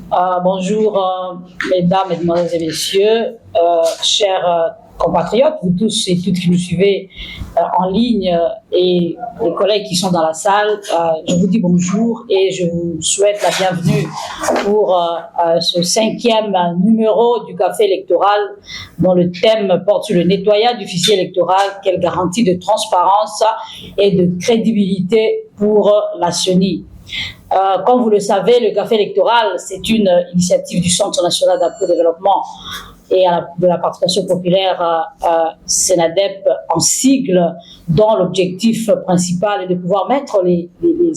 Bonjour, mesdames, mesdemoiselles et messieurs, chers compatriotes, vous tous et toutes qui nous suivez en ligne et les collègues qui sont dans la salle, je vous dis bonjour et je vous souhaite la bienvenue pour ce 5e numéro du Café électoral dont le thème porte sur le nettoyage du fichier électoral, quelle garantie de transparence et de crédibilité pour la CENI. Comme vous le savez, le Café électoral, c'est une initiative du Centre national d'appui au développement et de la participation populaire CNADEP en sigle, dont l'objectif principal est de pouvoir mettre les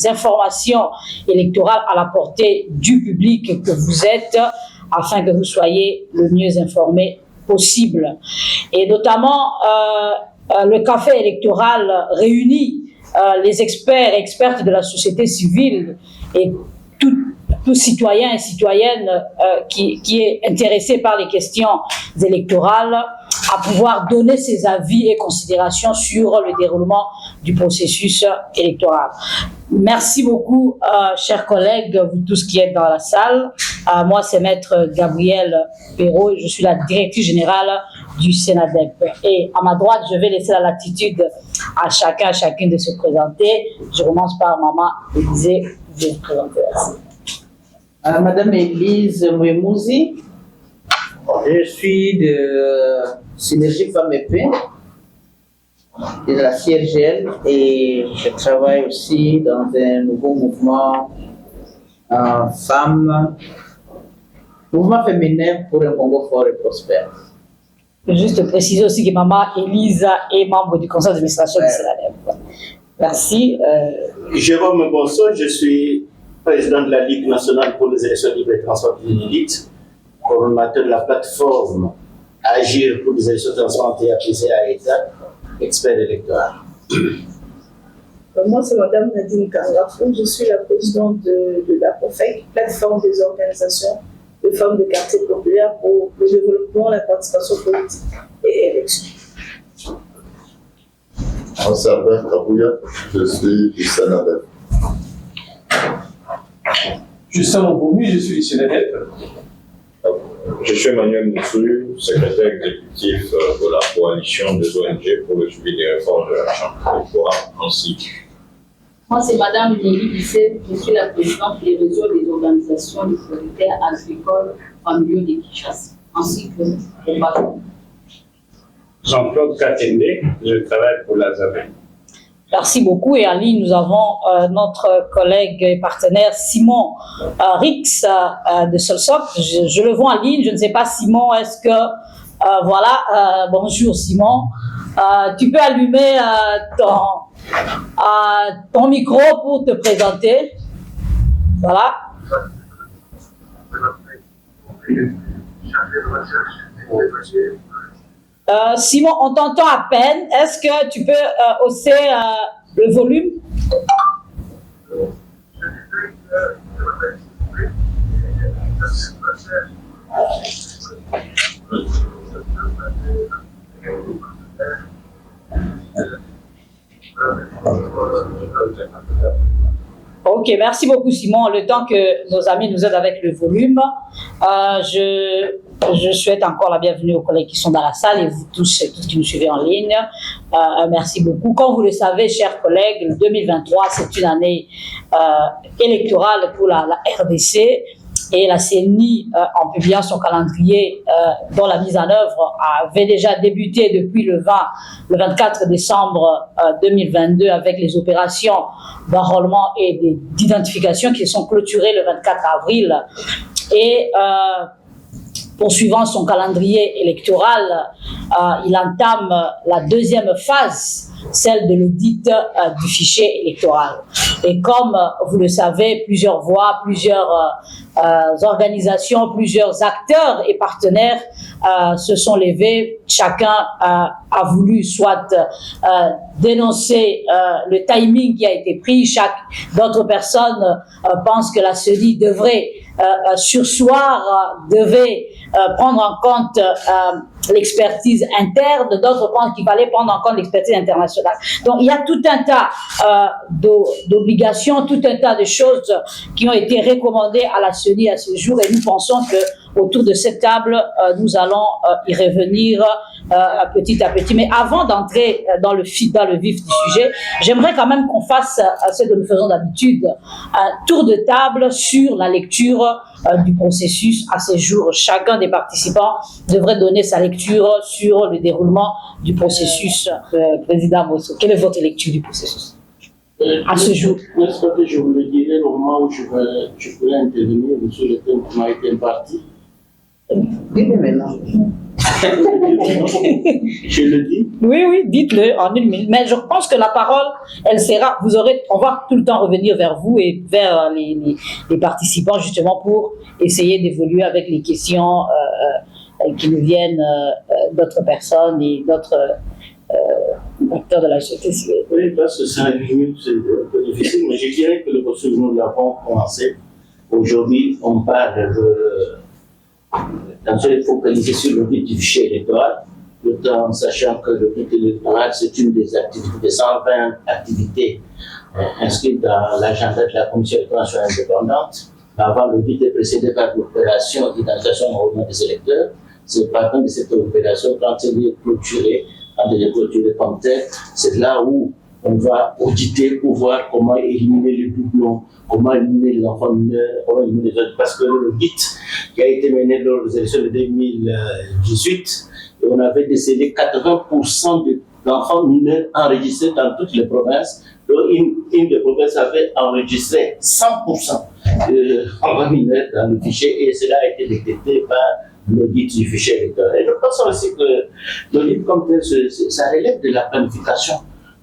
informations électorales à la portée du public que vous êtes, afin que vous soyez le mieux informés possible. Et notamment, le Café électoral réunit les experts et expertes de la société civile et tout citoyen et citoyenne qui est intéressé par les questions électorales à pouvoir donner ses avis et considérations sur le déroulement du processus électoral. Merci beaucoup, chers collègues, vous tous qui êtes dans la salle. Moi, c'est Maître Gabrielle Perrault, je suis la directrice générale du CNADEP. Et à ma droite, je vais laisser la latitude à chacune de se présenter. Je commence par Maman Élisée, je vais vous présenter. Madame Élise Mouemouzi, je suis de Synergie Femmes et Paix, de la CRGL, et je travaille aussi dans un nouveau mouvement mouvement féminin pour un Congo fort et prospère. Je veux juste préciser aussi que Maman Élise est membre du conseil d'administration du CNADEP. Merci. Jérôme Bonson, je suis président de la Ligue nationale pour les élections libres et transparentes inédites, coordonnateur de la plateforme Agir pour les élections transparentes et apaisées à État, expert électoral. Moi, c'est Madame Nadine Kangafou, je suis la présidente de la POFEC, plateforme des organisations de femmes de quartier populaire pour le développement, la participation politique et élection. Ansabert Kabouya, je suis du CNADEP. Justin Monpomu, je suis du CNADEP. Je suis Emmanuel Moussou, secrétaire exécutif de la coalition des ONG pour le suivi des réformes de la Chambre électorale ainsi. Moi, c'est Madame Nelly Bisset, je suis la présidente du réseau des organisations de producteurs agricoles familiaux de Kinshasa, ainsi que le patron. Jean-Claude Katende, je travaille pour la ZAVE. Merci beaucoup. Et en ligne, nous avons notre collègue et partenaire Simon Rix de Solsop. Je le vois en ligne. Je ne sais pas, Simon, est-ce que... voilà, bonjour Simon. Tu peux allumer ton micro pour te présenter. Voilà. Simon, on t'entend à peine. Est-ce que tu peux hausser le volume? Ok, merci beaucoup Simon. Le temps que nos amis nous aident avec le volume, je souhaite encore la bienvenue aux collègues qui sont dans la salle et vous tous et toutes qui nous suivez en ligne. Merci beaucoup. Comme vous le savez, chers collègues, le 2023, c'est une année électorale pour la RDC. Et la CENI, en publiant son calendrier, dont la mise en œuvre avait déjà débuté depuis le 24 décembre 2022 avec les opérations d'enrôlement et d'identification qui sont clôturées le 24 avril. Et poursuivant son calendrier électoral, il entame la deuxième phase, celle de l'audit du fichier électoral. Et comme vous le savez, plusieurs voix, plusieurs organisations, plusieurs acteurs et partenaires se sont levés. Chacun a voulu soit dénoncer le timing qui a été pris. D'autres personnes pensent que la CENI devrait surseoir, devait prendre en compte l'expertise interne, d'autres pensent qu'il fallait prendre en compte l'expertise internationale. Donc il y a tout un tas d'obligations, tout un tas de choses qui ont été recommandées à la CENI à ce jour, et nous pensons que autour de cette table, nous allons y revenir petit à petit. Mais avant d'entrer dans le vif du sujet, j'aimerais quand même qu'on fasse ce que nous faisons d'habitude, un tour de table sur la lecture du processus à ce jour. Chacun des participants devrait donner sa lecture sur le déroulement du processus. Président Bosso, quelle est votre lecture du processus à ce jour? N'est-ce pas que je vous le dirai au moment où je pourrais intervenir sur le thème qui m'a été imparti? Dites-le maintenant. Je le dis. Oui, dites-le en 1 minute. Mais je pense que la parole, on va tout le temps revenir vers vous et vers les participants justement pour essayer d'évoluer avec les questions qui nous viennent d'autres personnes et d'autres acteurs de la société civile. Oui, parce que 5 minutes, c'est un peu difficile, mais je dirais que le processus, nous l'avons commencé. Aujourd'hui, on parle il faut focaliser sur l'audit du fichier électoral, tout en sachant que l'audit électoral, c'est une des activités, des 120 activités inscrites dans l'agenda de la Commission électorale indépendante. Avant, l'audit est précédé par l'opération d'identification et enrôlement des électeurs. C'est par contre de cette opération, quand elle est clôturée, comme tel, c'est là où on va auditer pour voir comment éliminer les doublons, comment éliminer les enfants mineurs, comment éliminer les autres. Parce que l'audit qui a été mené lors des élections de 2018, on avait décelé 80% d'enfants mineurs enregistrés dans toutes les provinces. Donc une des provinces avait enregistré 100% d'enfants mineurs dans le fichier, et cela a été détecté par l'audit du fichier électoral. Et je pense aussi que l'audit comme tel, ça relève de la planification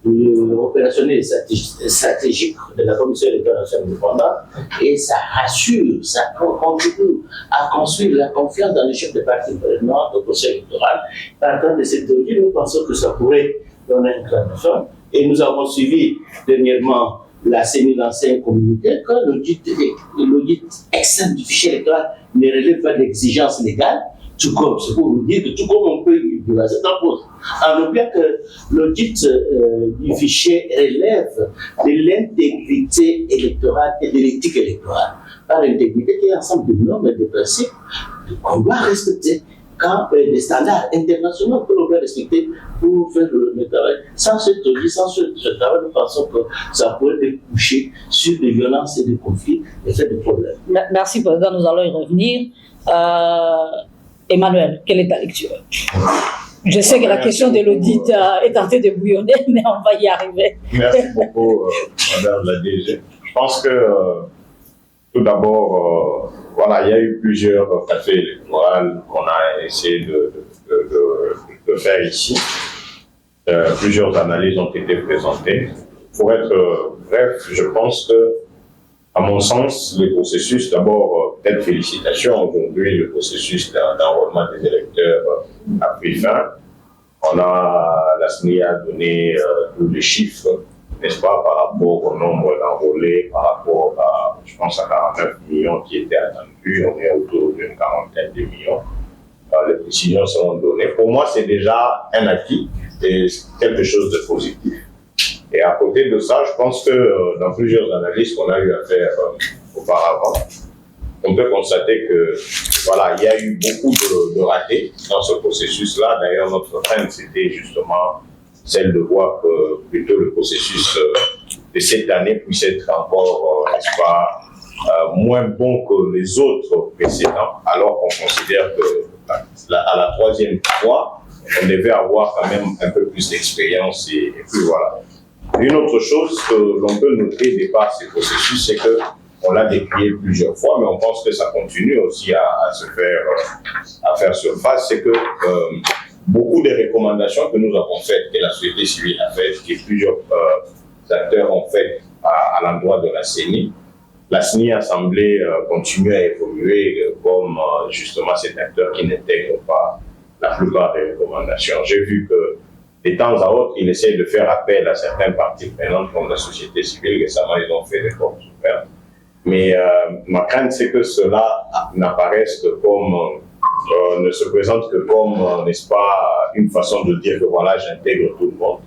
opérationnelle et stratégique de la Commission électorale indépendante, et ça rassure, ça contribue à construire la confiance dans les chefs de parti prenants au processus électoral. Partant de cette audit, nous pensons que ça pourrait donner un grand effort, et nous avons suivi dernièrement la CENI dans un communiqué que l'audit externe du fichier électoral ne relève pas d'exigences légales. Tout comme, c'est pour vous dire que tout comme on peut y baser en cause, en oubliant que l'audit du fichier relève de l'intégrité électorale et de l'éthique électorale. Par l'intégrité qui est un ensemble de normes et de principes qu'on doit respecter, quand des standards internationaux que l'on doit respecter pour faire le travail. Sans cet audit, sans ce travail, nous pensons que ça pourrait déboucher sur des violences et des conflits et faire des problèmes. Merci, Président, nous allons y revenir. Emmanuel, quelle est ta lecture? Je sais que la question de l'audit est tentée de bouillonner, mais on va y arriver. Merci beaucoup, Madame la DG. Je pense que, tout d'abord, il y a eu plusieurs cafés électoraux qu'on a essayé de faire ici. Plusieurs analyses ont été présentées. Pour être bref, je pense que, à mon sens, le processus, d'abord, peut-être félicitations. Aujourd'hui, le processus d'enrôlement des électeurs a pris fin. La CENI a donné tous les chiffres, n'est-ce pas, par rapport au nombre d'enrôlés, par rapport à, je pense, à 49 millions qui étaient attendus. On est autour d'une quarantaine de millions. Les précisions seront données. Pour moi, c'est déjà un acquis et quelque chose de positif. Et à côté de ça, je pense que dans plusieurs analyses qu'on a eu à faire auparavant, on peut constater que il y a eu beaucoup de ratés dans ce processus-là. D'ailleurs, notre crainte, c'était justement celle de voir que plutôt le processus de cette année puisse être encore, n'est-ce pas, moins bon que les autres précédents, alors qu'on considère que à la troisième fois, on devait avoir quand même un peu plus d'expérience et puis voilà. Une autre chose que l'on peut noter de par ces processus, c'est qu'on l'a décrié plusieurs fois, mais on pense que ça continue aussi à faire surface, c'est que beaucoup des recommandations que nous avons faites, que la société civile a faites, que plusieurs acteurs ont fait à l'endroit de la CENI a semblé continuer à évoluer comme justement cet acteur qui n'intègre pas la plupart des recommandations. J'ai vu que de temps à autre, ils essaient de faire appel à certaines parties prenantes comme la société civile. Récemment, ils ont fait des portes ouvertes. Mais ma crainte, c'est que cela n'apparaisse que comme ne se présente que comme, n'est-ce pas, une façon de dire que voilà, j'intègre tout le monde.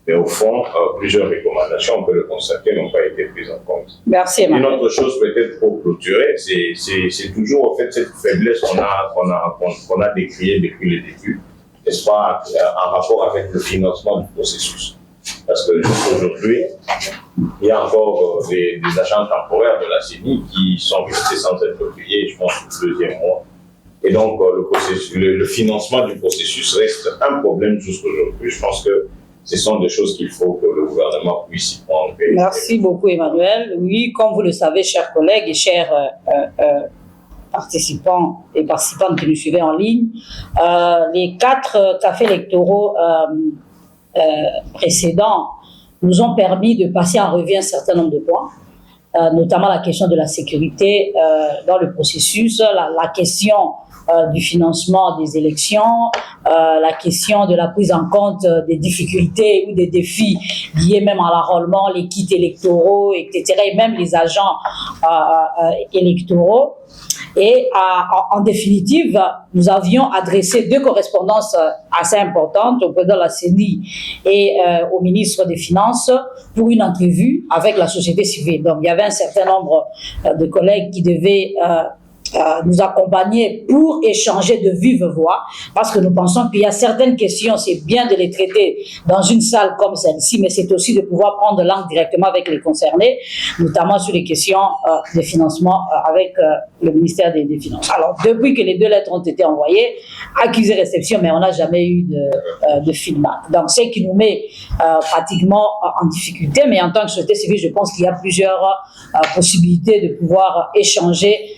Mais au fond, plusieurs recommandations, on peut le constater, n'ont pas été prises en compte. Merci, Une autre chose peut-être pour clôturer, c'est toujours en fait cette faiblesse qu'on a décriée depuis le début, n'est-ce pas, en rapport avec le financement du processus. Parce que jusqu'aujourd'hui, il y a encore des agents temporaires de la CENI qui sont restés sans être payés, je pense, le deuxième mois. Et donc, le financement du processus reste un problème jusqu'aujourd'hui. Je pense que ce sont des choses qu'il faut que le gouvernement puisse y prendre. Merci beaucoup, Emmanuel. Oui, comme vous le savez, chers collègues et chers participants et participantes qui nous suivez en ligne, les 4 cafés électoraux précédents nous ont permis de passer en revue un certain nombre de points, notamment la question de la sécurité dans le processus, la question du financement des élections, la question de la prise en compte des difficultés ou des défis liés même à l'enrôlement, les kits électoraux, etc., et même les agents électoraux. Et en définitive, nous avions adressé 2 correspondances assez importantes au président de la CENI et au ministre des Finances pour une entrevue avec la société civile. Donc, il y avait un certain nombre de collègues qui devaient nous accompagner pour échanger de vive voix, parce que nous pensons qu'il y a certaines questions, c'est bien de les traiter dans une salle comme celle-ci, mais c'est aussi de pouvoir prendre langue directement avec les concernés, notamment sur les questions de financement avec le ministère des Finances. Alors, depuis que les 2 lettres ont été envoyées, accusé-réception, mais on n'a jamais eu de feedback. Donc, c'est ce qui nous met pratiquement en difficulté, mais en tant que société civile, je pense qu'il y a plusieurs possibilités de pouvoir échanger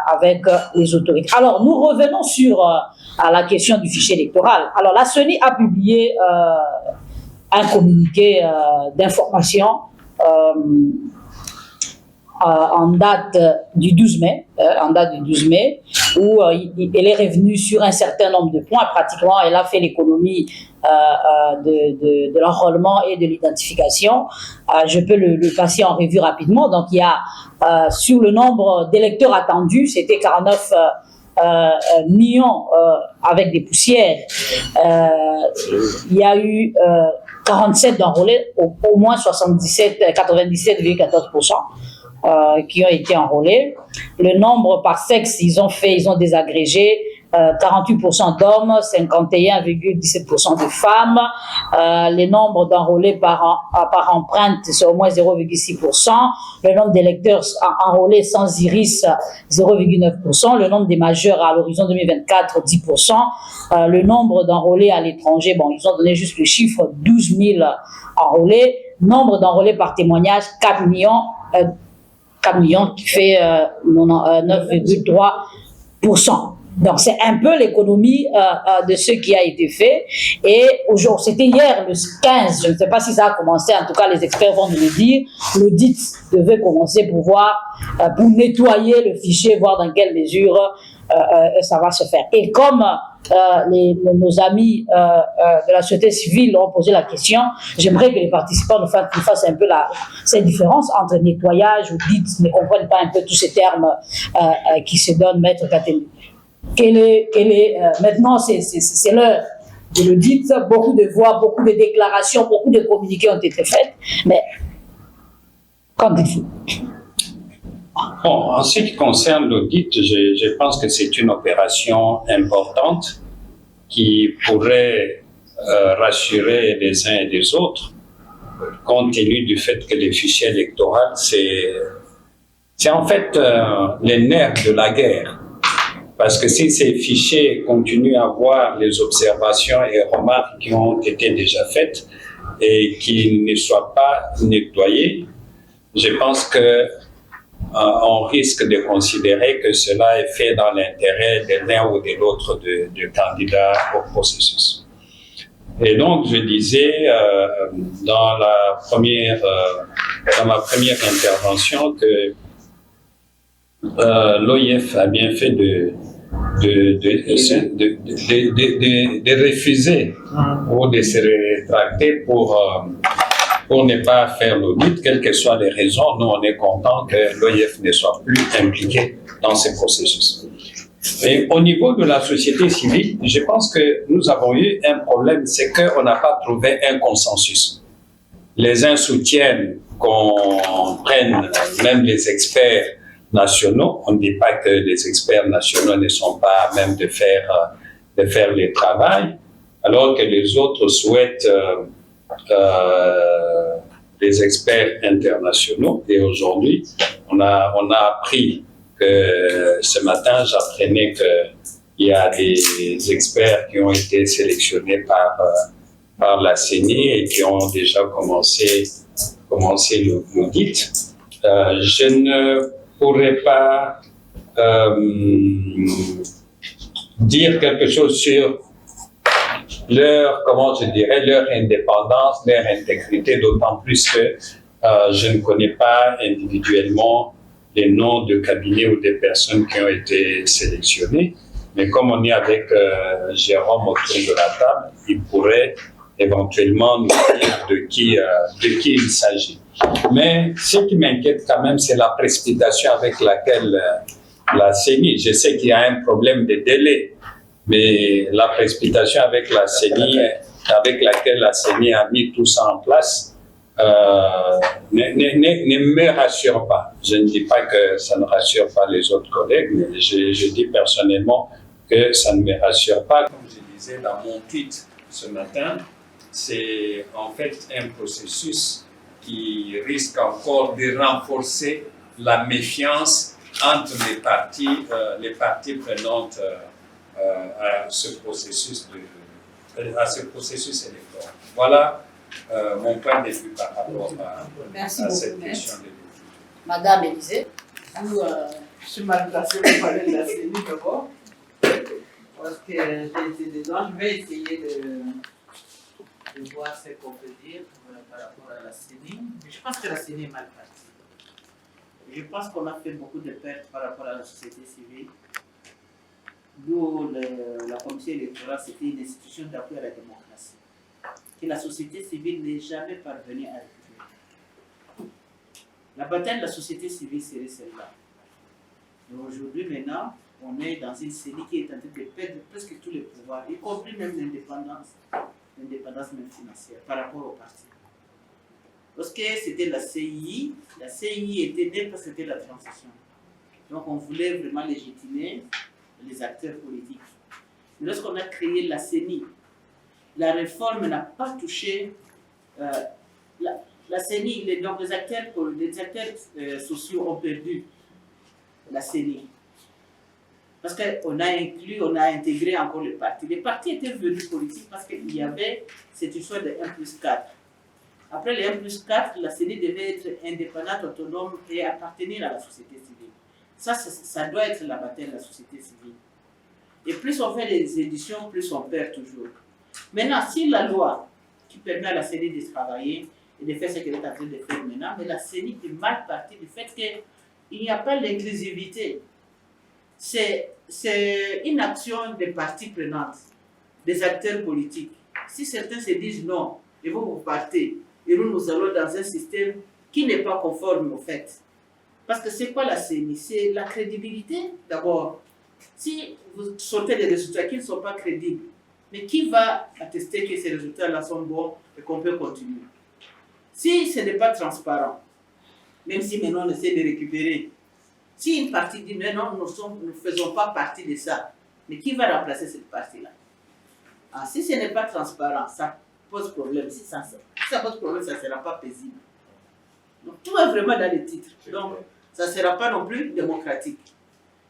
avec les autorités. Alors, nous revenons sur à la question du fichier électoral. Alors, la CENI a publié un communiqué d'information en date du 12 mai, où elle est revenue sur un certain nombre de points. Pratiquement, elle a fait l'économie de l'enrôlement et de l'identification. Je peux le passer en revue rapidement. Donc, il y a sur le nombre d'électeurs attendus, c'était 49 millions avec des poussières. Il y a eu 47 d'enrôlés, au moins 97,14% qui ont été enrôlés. Le nombre par sexe, ils ont désagrégé 48% d'hommes, 51,17% de femmes. Les nombres d'enrôlés par empreinte, c'est au moins 0,6%. Le nombre d'électeurs enrôlés sans iris, 0,9%. Le nombre des majeurs à l'horizon 2024, 10%. Le nombre d'enrôlés à l'étranger, bon, ils ont donné juste le chiffre, 12 000 enrôlés. Nombre d'enrôlés par témoignage, 4 millions qui fait 9,3%. Donc, c'est un peu l'économie de ce qui a été fait. Et aujourd'hui, c'était hier, le 15, je ne sais pas si ça a commencé, en tout cas, les experts vont nous le dire, l'audit devait commencer pour nettoyer le fichier, voir dans quelle mesure ça va se faire. Et comme nos amis de la société civile ont posé la question, j'aimerais que les participants nous fassent un peu cette différence entre nettoyage, audit, ne comprennent pas un peu tous ces termes qui se donnent, Maître Katende. Maintenant, c'est l'heure de l'audit. Beaucoup de voix, beaucoup de déclarations, beaucoup de communiqués ont été faits. Mais qu'en dites-vous? Bon, en ce qui concerne l'audit, je pense que c'est une opération importante qui pourrait rassurer les uns et les autres, compte tenu du fait que les fichiers électoraux, c'est en fait les nerfs de la guerre. Parce que si ces fichiers continuent à voir les observations et remarques qui ont été déjà faites et qui ne soient pas nettoyés, je pense que on risque de considérer que cela est fait dans l'intérêt de l'un ou de l'autre du candidat au processus. Et donc, je disais dans ma première intervention que l'OIF a bien fait de refuser ou de se rétracter pour ne pas faire l'audit, quelles que soient les raisons. Nous, on est content que l'OIF ne soit plus impliqué dans ces processus. Et au niveau de la société civile, je pense que nous avons eu un problème, c'est qu'on n'a pas trouvé un consensus. Les uns soutiennent qu'on prenne même les experts nationaux. On ne dit pas que les experts nationaux ne sont pas à même de faire le travail, alors que les autres souhaitent des experts internationaux. Et aujourd'hui, on a appris que ce matin, j'apprenais qu'il y a des experts qui ont été sélectionnés par la CENI et qui ont déjà commencé l'audit. Je ne pourrais pas dire quelque chose sur leur indépendance, leur intégrité, d'autant plus que je ne connais pas individuellement les noms de cabinets ou des personnes qui ont été sélectionnées. Mais comme on est avec Jérôme autour de la table, il pourrait éventuellement nous dire de qui il s'agit. Mais ce qui m'inquiète quand même, c'est la précipitation avec laquelle la CENI, je sais qu'il y a un problème de délai, mais la précipitation avec la CENI, avec laquelle la CENI a mis tout ça en place, ne me rassure pas. Je ne dis pas que ça ne rassure pas les autres collègues, mais je dis personnellement que ça ne me rassure pas. Comme je disais dans mon tweet ce matin, c'est en fait un processus qui risque encore de renforcer la méfiance entre les parties prenantes à ce processus électoral. Voilà mon point de vue par rapport à cette question de l'élection. Madame Élisée. Je suis mal placée pour parler de la CENI d'abord, parce que j'ai été dedans. Je vais essayer de voir ce qu'on peut dire par rapport à la CENI. Mais je pense que la CENI est mal partie. Je pense qu'on a fait beaucoup de pertes par rapport à la société civile. D'où la commission électorale, c'était une institution d'appui à la démocratie, que la société civile n'est jamais parvenue à récupérer. La bataille de la société civile serait celle-là. Et aujourd'hui, maintenant, on est dans une CENI qui est en train de perdre presque tous les pouvoirs, y compris même l'indépendance même financière par rapport au parti. Lorsque c'était la CII était née parce que c'était la transition. Donc on voulait vraiment légitimer les acteurs politiques. Mais lorsqu'on a créé la CENI, la réforme n'a pas touché la CENI, donc les acteurs sociaux ont perdu la CENI. Parce qu'on a intégré encore les partis. Les partis étaient venus politiques parce qu'il y avait cette histoire de 1+4. Après les 1+4, la CENI devait être indépendante, autonome et appartenir à la société civile. Ça doit être la bataille de la société civile. Et plus on fait des éditions, plus on perd toujours. Maintenant, si la loi qui permet à la CENI de travailler et de faire ce qu'elle est en train de faire maintenant, mais la CENI est mal partie du fait qu'il n'y a pas l'inclusivité. C'est une action des parties prenantes, des acteurs politiques. Si certains se disent non, et vous partez, et nous allons dans un système qui n'est pas conforme au fait. Parce que c'est quoi la CENI? C'est la crédibilité d'abord. Si vous sortez des résultats qui ne sont pas crédibles, mais qui va attester que ces résultats-là sont bons et qu'on peut continuer? Si ce n'est pas transparent, même si maintenant on essaie de récupérer, si une partie dit mais non, nous ne faisons pas partie de ça, mais qui va remplacer cette partie-là? Si ce n'est pas transparent, ça pose problème. Si ça pose problème, ça ne sera pas paisible. Donc tout est vraiment dans les titres. Donc ça ne sera pas non plus démocratique.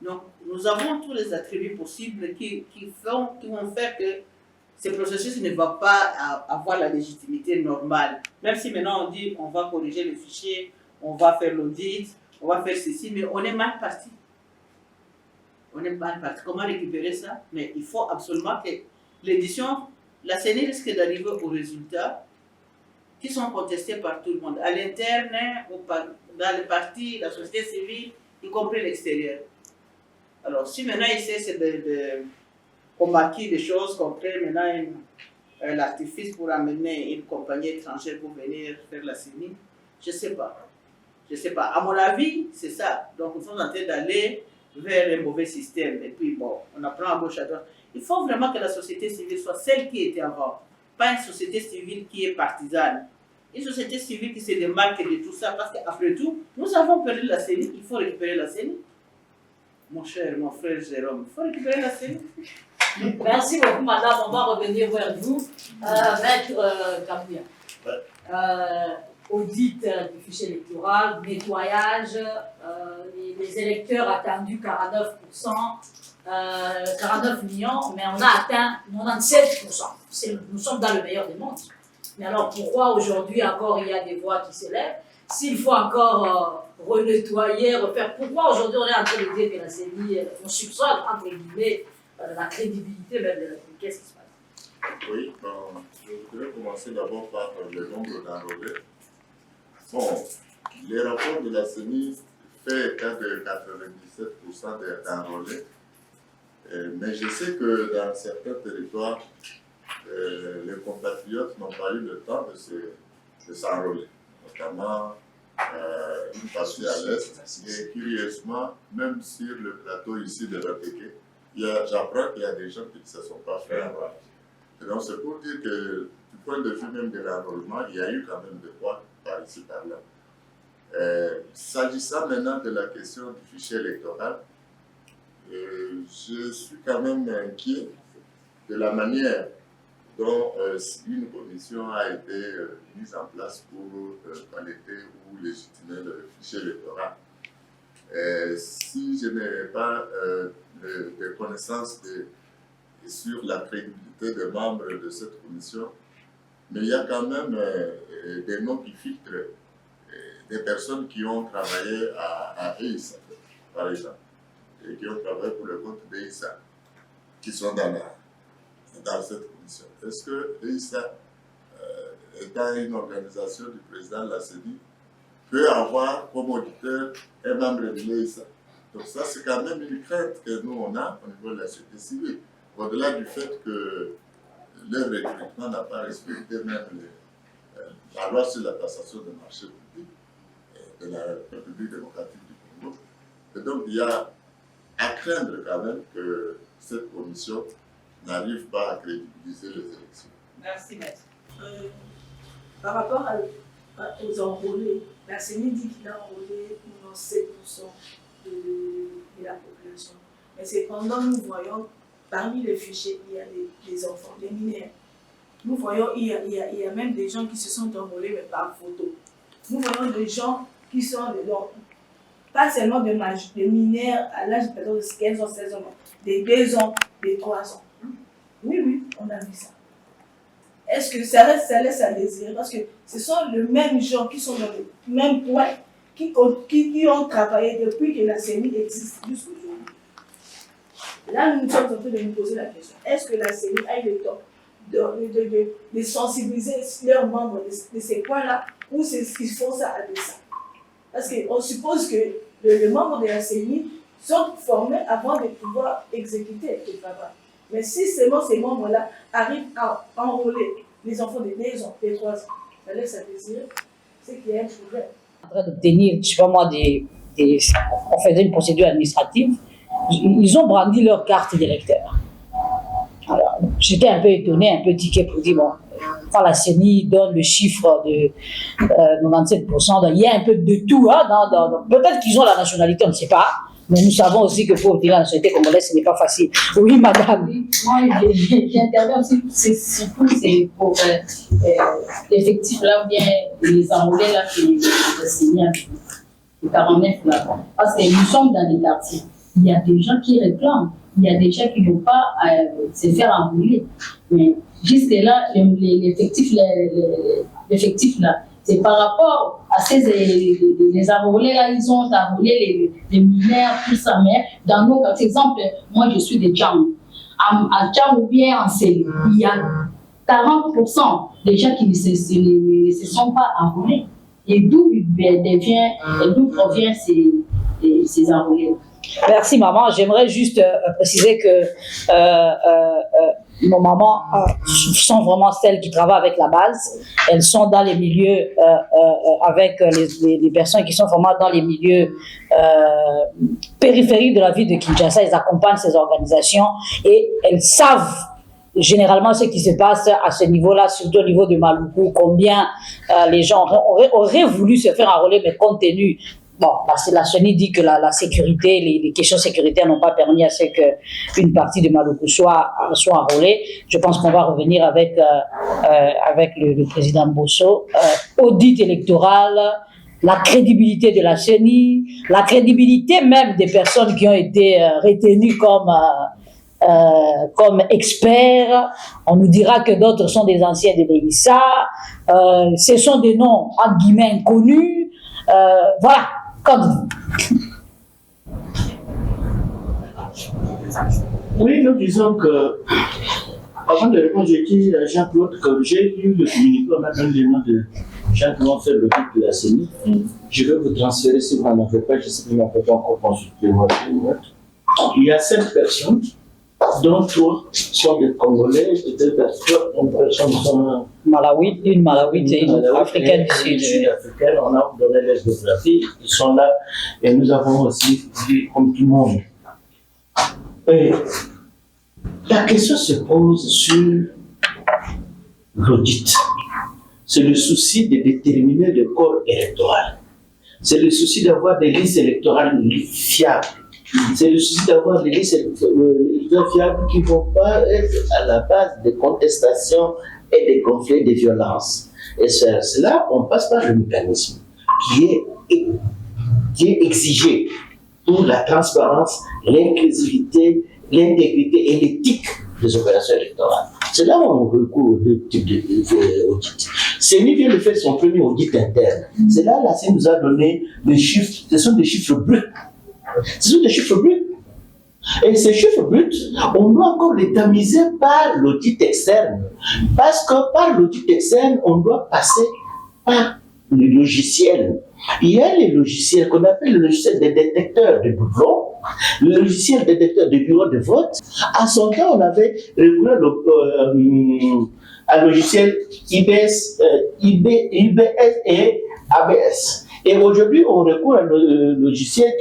Donc nous avons tous les attributs possibles qui vont faire que ce processus ne va pas avoir la légitimité normale. Même si maintenant on dit on va corriger les fichiers, on va faire l'audit, on va faire ceci, mais on est mal parti. On est mal parti. Comment récupérer ça? Mais il faut absolument que l'édition, la CENI risque d'arriver aux résultats qui sont contestés par tout le monde, à l'interne, dans les partis, la société civile, y compris l'extérieur. Alors, si maintenant il essaie qu'on maquille des choses, qu'on crée maintenant l'artifice pour amener une compagnie étrangère pour venir faire la CENI, je ne sais pas. Je ne sais pas. À mon avis, c'est ça. Donc, nous sommes en train d'aller vers un mauvais système. Et puis bon, on apprend à gauche à droite. Il faut vraiment que la société civile soit celle qui était avant. Pas une société civile qui est partisane. Une société civile qui se démarque de tout ça. Parce qu'après tout, nous avons perdu la CENI. Il faut récupérer la CENI. Mon frère Jérôme, il faut récupérer la CENI. Merci beaucoup, madame. On va revenir vers vous. Maître Gabriel. Audit du fichier électoral, nettoyage, les électeurs attendus 49%, 49 millions, mais on a atteint 97%. Nous sommes dans le meilleur des mondes. Mais alors pourquoi aujourd'hui encore il y a des voix qui s'élèvent? S'il faut encore renettoyer, refaire, pourquoi aujourd'hui on est en train de dire que la CENI, on soupçonne entre guillemets la crédibilité même de la CENI? Qu'est-ce qui se passe? Oui, je voudrais commencer d'abord par le nombre d'enrôlés. Bon, les rapports de la CENI fait état de 97% d'enrôlés, mais je sais que dans certains territoires, les compatriotes n'ont pas eu le temps de s'enrôler, notamment une partie à l'Est, et curieusement, même sur le plateau ici de l'APK, j'apprends qu'il y a des gens qui ne se sont pas fait avoir. Et donc c'est pour dire que du point de vue même de l'enrôlement, il y a eu quand même des voix par ici, par là. S'agissant maintenant de la question du fichier électoral, je suis quand même inquiet de la manière dont une commission a été mise en place pour valider ou légitimer le fichier électoral. Si je n'ai pas de connaissances sur la crédibilité des membres de cette commission, mais il y a quand même des noms qui filtrent, des personnes qui ont travaillé à EISA, par exemple, et qui ont travaillé pour le compte d'EISA, qui sont dans cette commission. Est-ce que EISA, étant une organisation du président de la CENI, peut avoir comme auditeur un membre de l'EISA? Donc ça, c'est quand même une crainte que nous, on a au niveau de la société civile, au-delà du fait que le recrutement n'a pas respecté même la loi sur la taxation des marchés publics de la République démocratique du Congo. Et donc, il y a à craindre quand même que cette commission n'arrive pas à crédibiliser les élections. Merci, maître. Par rapport aux enrôlés, la CENI dit qu'il a enrôlé 7% de la population. Mais cependant, nous voyons, parmi les fichiers, il y a des enfants, des mineurs. Nous voyons, il y a même des gens qui se sont enrôlés, mais par photo. Nous voyons des gens qui sont dedans, pas seulement des mineurs à l'âge de 15 ans, 16 ans, des 2 ans, des 3 ans. Oui, on a vu ça. Est-ce que ça laisse à désirer? Parce que ce sont les mêmes gens qui sont dans le même point, qui ont travaillé depuis que la CENI existe jusqu'aujourd'hui. Là, nous sommes en train de nous poser la question, est-ce que la CENI a eu le temps de sensibiliser leurs membres de ces points-là, ou c'est ce qu'ils font ça à dessein? Parce qu'on suppose que les membres de la CENI sont formés avant de pouvoir exécuter le travail. Mais si seulement ces membres-là arrivent à enrôler les enfants de 2 ans, de 3 ans, ça laisse à désirer, c'est qu'il y a un problème. En train d'obtenir, je ne sais pas moi, on faisait une procédure administrative, ils ont brandi leur carte d'électeur. Alors, j'étais un peu étonné, un peu tiqué pour dire, bon, quand la CENI donne le chiffre de 97%, il y a un peu de tout. Hein, peut-être qu'ils ont la nationalité, on ne sait pas. Mais nous savons aussi que pour obtenir la nationalité congolaise, ce n'est pas facile. Oui, madame. Moi, j'interviens aussi, surtout pour l'effectif là, ou bien les enrôlés là, qui sont signés, les 49 là. Parce que nous sommes dans les quartiers. Il y a des gens qui réclament. Il y a des gens qui ne vont pas se faire enrôler. Mais jusque-là, l'effectif là, c'est par rapport à les enrôlés là, ils ont enrôlé les mineurs, tout ça. Mais dans nos cas, par exemple, moi je suis de Djang. À Djang ou bien en Céline, il y a 40% des gens qui ne se sont pas enrôlés. Et d'où proviennent ces enrôlés? Merci maman, j'aimerais juste préciser que nos mamans sont vraiment celles qui travaillent avec la base. Elles sont dans les milieux avec les personnes qui sont vraiment dans les milieux périphériques de la ville de Kinshasa. Elles accompagnent ces organisations et elles savent généralement ce qui se passe à ce niveau-là, surtout au niveau de Maluku, combien les gens auraient voulu se faire enrôler, mais compte tenu, bon, la CENI dit que la sécurité, les questions sécuritaires n'ont pas permis à ce qu'une partie de Maluku soit enrôlée. Je pense qu'on va revenir avec le président Bosso. Audit électoral, la crédibilité de la CENI, la crédibilité même des personnes qui ont été retenues comme experts. On nous dira que d'autres sont des anciens de l'EISA. Ce sont des noms, entre guillemets, inconnus. Voilà, comme Oui, nous disons que, avant de répondre, j'ai dit à Jean-Claude que j'ai lu le communiqué, on a donné le nom de gens qui vont faire le but de la CENI. Je vais vous transférer si vous n'en avez pas, je sais que vous n'avez pas encore consulté votre note. Il y a 5 personnes, dont 3 sont des Congolais et 2 personnes sont Malawi, une Malawite et une africaine du Sud. Africaine, on a donné les biographies, ils sont là et nous avons aussi vu comme tout le monde. Et la question se pose sur l'audit. C'est le souci de déterminer le corps électoral. C'est le souci d'avoir des listes électorales fiables. C'est le souci d'avoir des listes électorales fiables qui ne vont pas être à la base de contestations et des conflits de violence. Et c'est cela, on passe par le mécanisme qui est exigé pour la transparence, l'inclusivité, l'intégrité et l'éthique des opérations électorales. C'est là où on recourt au type d'audit. CENI vient de faire son premier audit interne. C'est là, la CENI nous a donné des chiffres, ce sont des chiffres bruts. Ce sont des chiffres bruts. Et ces chiffres bruts, on doit encore les tamiser par l'audit externe. Parce que par l'audit externe, on doit passer par le logiciel. Il y a les logiciels qu'on appelle le logiciel des détecteurs de doublons, le logiciel détecteur de bureau de vote. À son temps, on avait recours à logiciel IBS et ABS. Et aujourd'hui, on recourt à un logiciel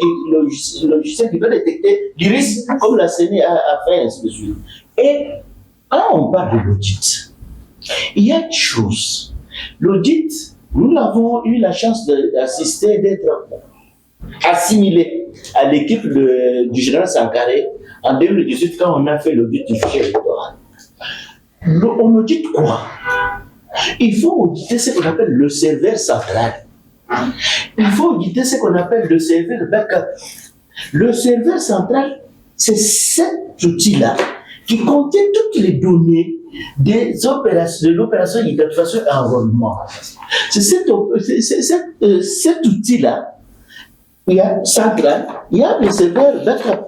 qui doit détecter l'iris, comme la CENI a fait, ainsi de suite. Et quand on parle de l'audit, il y a une chose. L'audit, nous avons eu la chance d'assister, d'être assimilés à l'équipe du général Sankaré en 2018 quand on a fait l'audit du fichier électoral. On audite quoi? Il faut auditer ce qu'on appelle le serveur central. Il faut auditer ce qu'on appelle le serveur backup. Le serveur central, c'est cet outil-là qui contient toutes les données de l'opération d'identification et enrôlement. C'est cet outil-là, il y a central, il y a le serveur backup.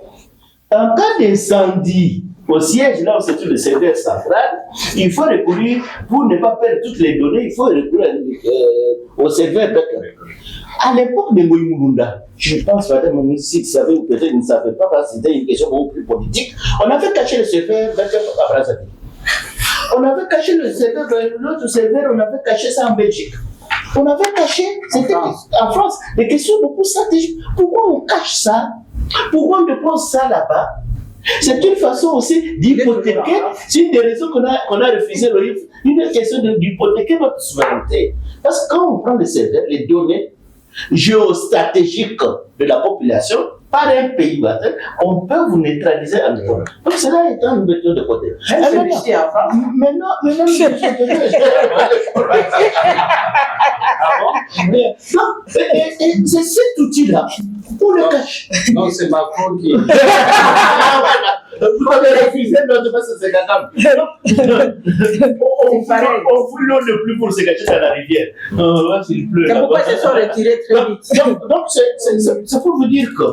En cas d'incendie au siège, là où c'est tout le serveur central, il faut recourir, pour ne pas perdre toutes les données, il faut recourir au serveur backup. À l'époque de Moïse Mulunda, je pense, madame, si vous savez ou peut-être vous ne savez pas, parce que c'était une question beaucoup plus politique, on avait caché le serveur backup à Brazzaville. On avait caché le serveur, l'autre serveur, on avait caché ça en Belgique. On avait caché, c'était en France, des questions beaucoup stratégiques. Pourquoi on cache ça? Pourquoi on dépose ça là-bas? C'est une façon aussi d'hypothéquer, c'est une des raisons qu'on a refusé le livre, une question d'hypothéquer notre souveraineté. Parce que quand on prend les serveurs, les données géostratégiques de la population, par un pays batteur, on peut vous neutraliser en Europe. Donc cela est un méthode de côté. Maintenant, c'est cet outil-là pour le cacher. Non, c'est Macron qui. Vous avez refusé, non, de passer ce gâteau. On fout l'eau le plus pour se cacher dans la rivière. C'est pourquoi ils se sont retirés très vite. Donc, c'est pour vous dire que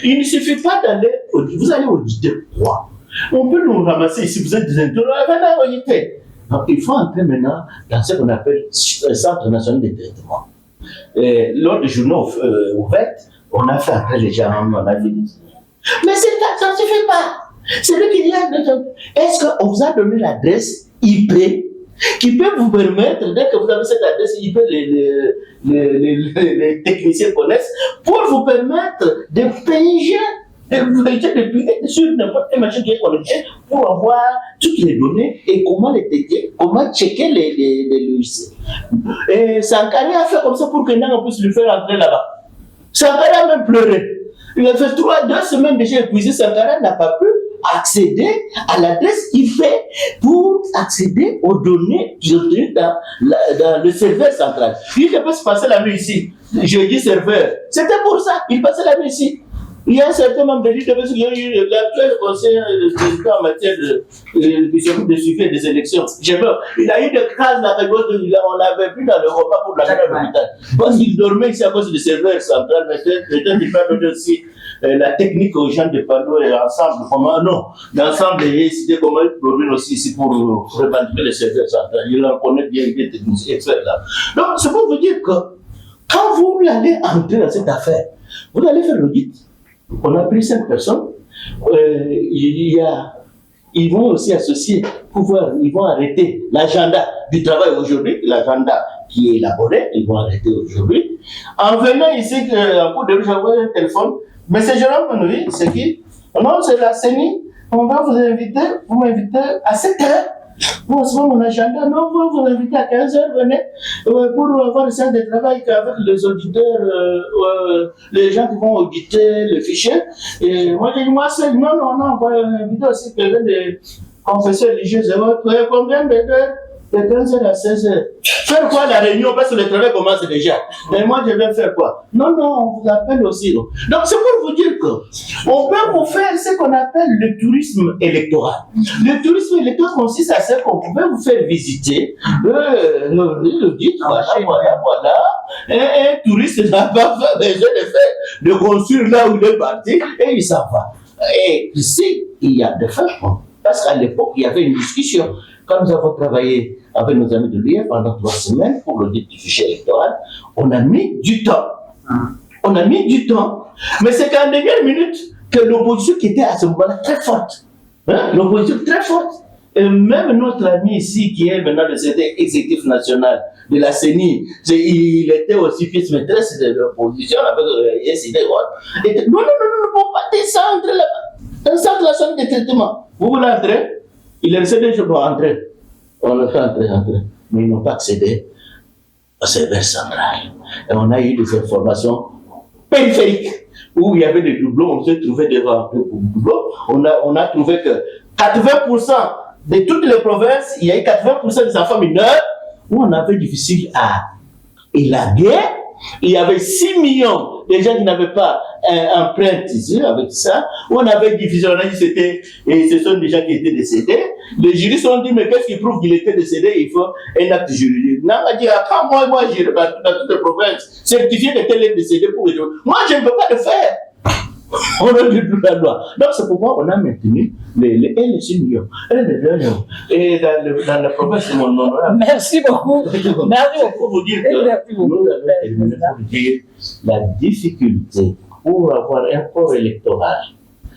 il ne suffit pas d'aller, vous allez auditer quoi? On peut nous ramasser ici, vous êtes des intérêts, auditer. Donc, il faut entrer maintenant dans ce qu'on appelle le Centre national de traitement. Lors des journaux ouverts, on a fait entrer les gens, on a vu. Mais ça ne suffit pas. C'est lui qui dit, est-ce qu'on vous a donné l'adresse IP qui peut vous permettre, dès que vous avez cette adresse IP, les techniciens connaissent, pour vous permettre de payer depuis sur n'importe quelle machine qui est connectée pour avoir toutes les données et comment les traiter, comment checker les logiciels. Et Sankara a fait comme ça pour que Nang puisse lui faire entrer là-bas. Sankara a même pleuré. Il a fait 2 semaines déjà épuisé. Sankara n'a pas pu accéder à l'adresse IP pour accéder aux données obtenues dans le serveur central. Il ne peut se passer la nuit ici. Je dis serveur. C'était pour ça. Il passait la nuit ici. Il y a un certain nombre de qui ont eu l'actuel conseil de président en matière de suivi des élections. J'ai peur. Il a eu des cases là, on l'avait plus dans le repas pour la guerre hôpital. Parce qu'il dormait ici à cause du serveur central. Peut-être qu'il peut donner aussi la technique aux gens de parler ensemble. Comment non? L'ensemble est décidé comment ils dorment aussi ici pour revendiquer le serveur central. Il en connaît bien les techniciens experts là. Donc, c'est pour vous dire que quand vous allez entrer dans cette affaire, vous allez faire l'audit. On a pris 5 personnes. Ils vont aussi associer, ils vont arrêter l'agenda du travail aujourd'hui, l'agenda qui est élaboré, ils vont arrêter aujourd'hui. En venant ici, en cours de rue, j'envoie un téléphone. Mais c'est Jérôme Manoui, c'est qui? Non, c'est la CENI. On va vous inviter, vous m'invitez à 7h. Bon, c'est mon agenda. Non, on va vous inviter à 15h, venez, pour avoir le séance de travail avec les auditeurs, les gens qui vont auditer le fichier. Et moi, j'ai dit, moi seul, non, on va inviter aussi quelqu'un de confession religieuse. Combien d'heures? De 15h à 16h. Faire quoi la réunion? Parce que le travail commence déjà. Et moi, je vais faire quoi? Non, on vous appelle aussi. Donc, c'est pour vous dire que on peut vous faire ce qu'on appelle le tourisme électoral. Le tourisme électoral consiste à ce qu'on peut vous faire visiter. Le dit, voilà. Et un touriste n'a pas besoin de construire là où il est parti et il s'en va. Et ici, il y a des faits. Parce qu'à l'époque, il y avait une discussion. Quand nous avons travaillé avec nos amis de l'UE pendant 3 semaines pour l'audit du fichier électoral, on a mis du temps. Mais c'est qu'en dernière minute que l'opposition qui était à ce moment-là très forte. L'opposition très forte. Et même notre ami ici, qui est maintenant le secrétaire exécutif national de la CENI, il était aussi fils maîtresse de l'opposition avec SID. Non, ne faut pas descendre là-bas. Dans cette relation de traitement. Vous voulez entrer? Il est resté 2 jours pour entrer. On le fait entrer. Mais ils n'ont pas accédé au serveur central. Et on a eu des informations périphériques où il y avait des doublons. On s'est trouvé devant un doublon. On a trouvé que 80% de toutes les provinces, il y a eu 80% des enfants mineurs où on avait difficile à élaguer. Il y avait 6 millions de gens qui n'avaient pas empreinte ici avec ça. On avait divisé, on a dit ce sont des gens qui étaient décédés. Les juristes ont dit, mais qu'est-ce qui prouve qu'il était décédé? Il faut un acte juridique. On a dit, quand moi j'irai dans toutes les provinces, certifier que tel est décédé pour les gens. Moi, je ne peux pas le faire. On a dit toute la loi. Donc, c'est pourquoi on a maintenu les 6 millions. Et dans la province de mon honorable. Merci beaucoup. Pour vous dire que nous avons terminé pour dire la difficulté pour avoir un corps électoral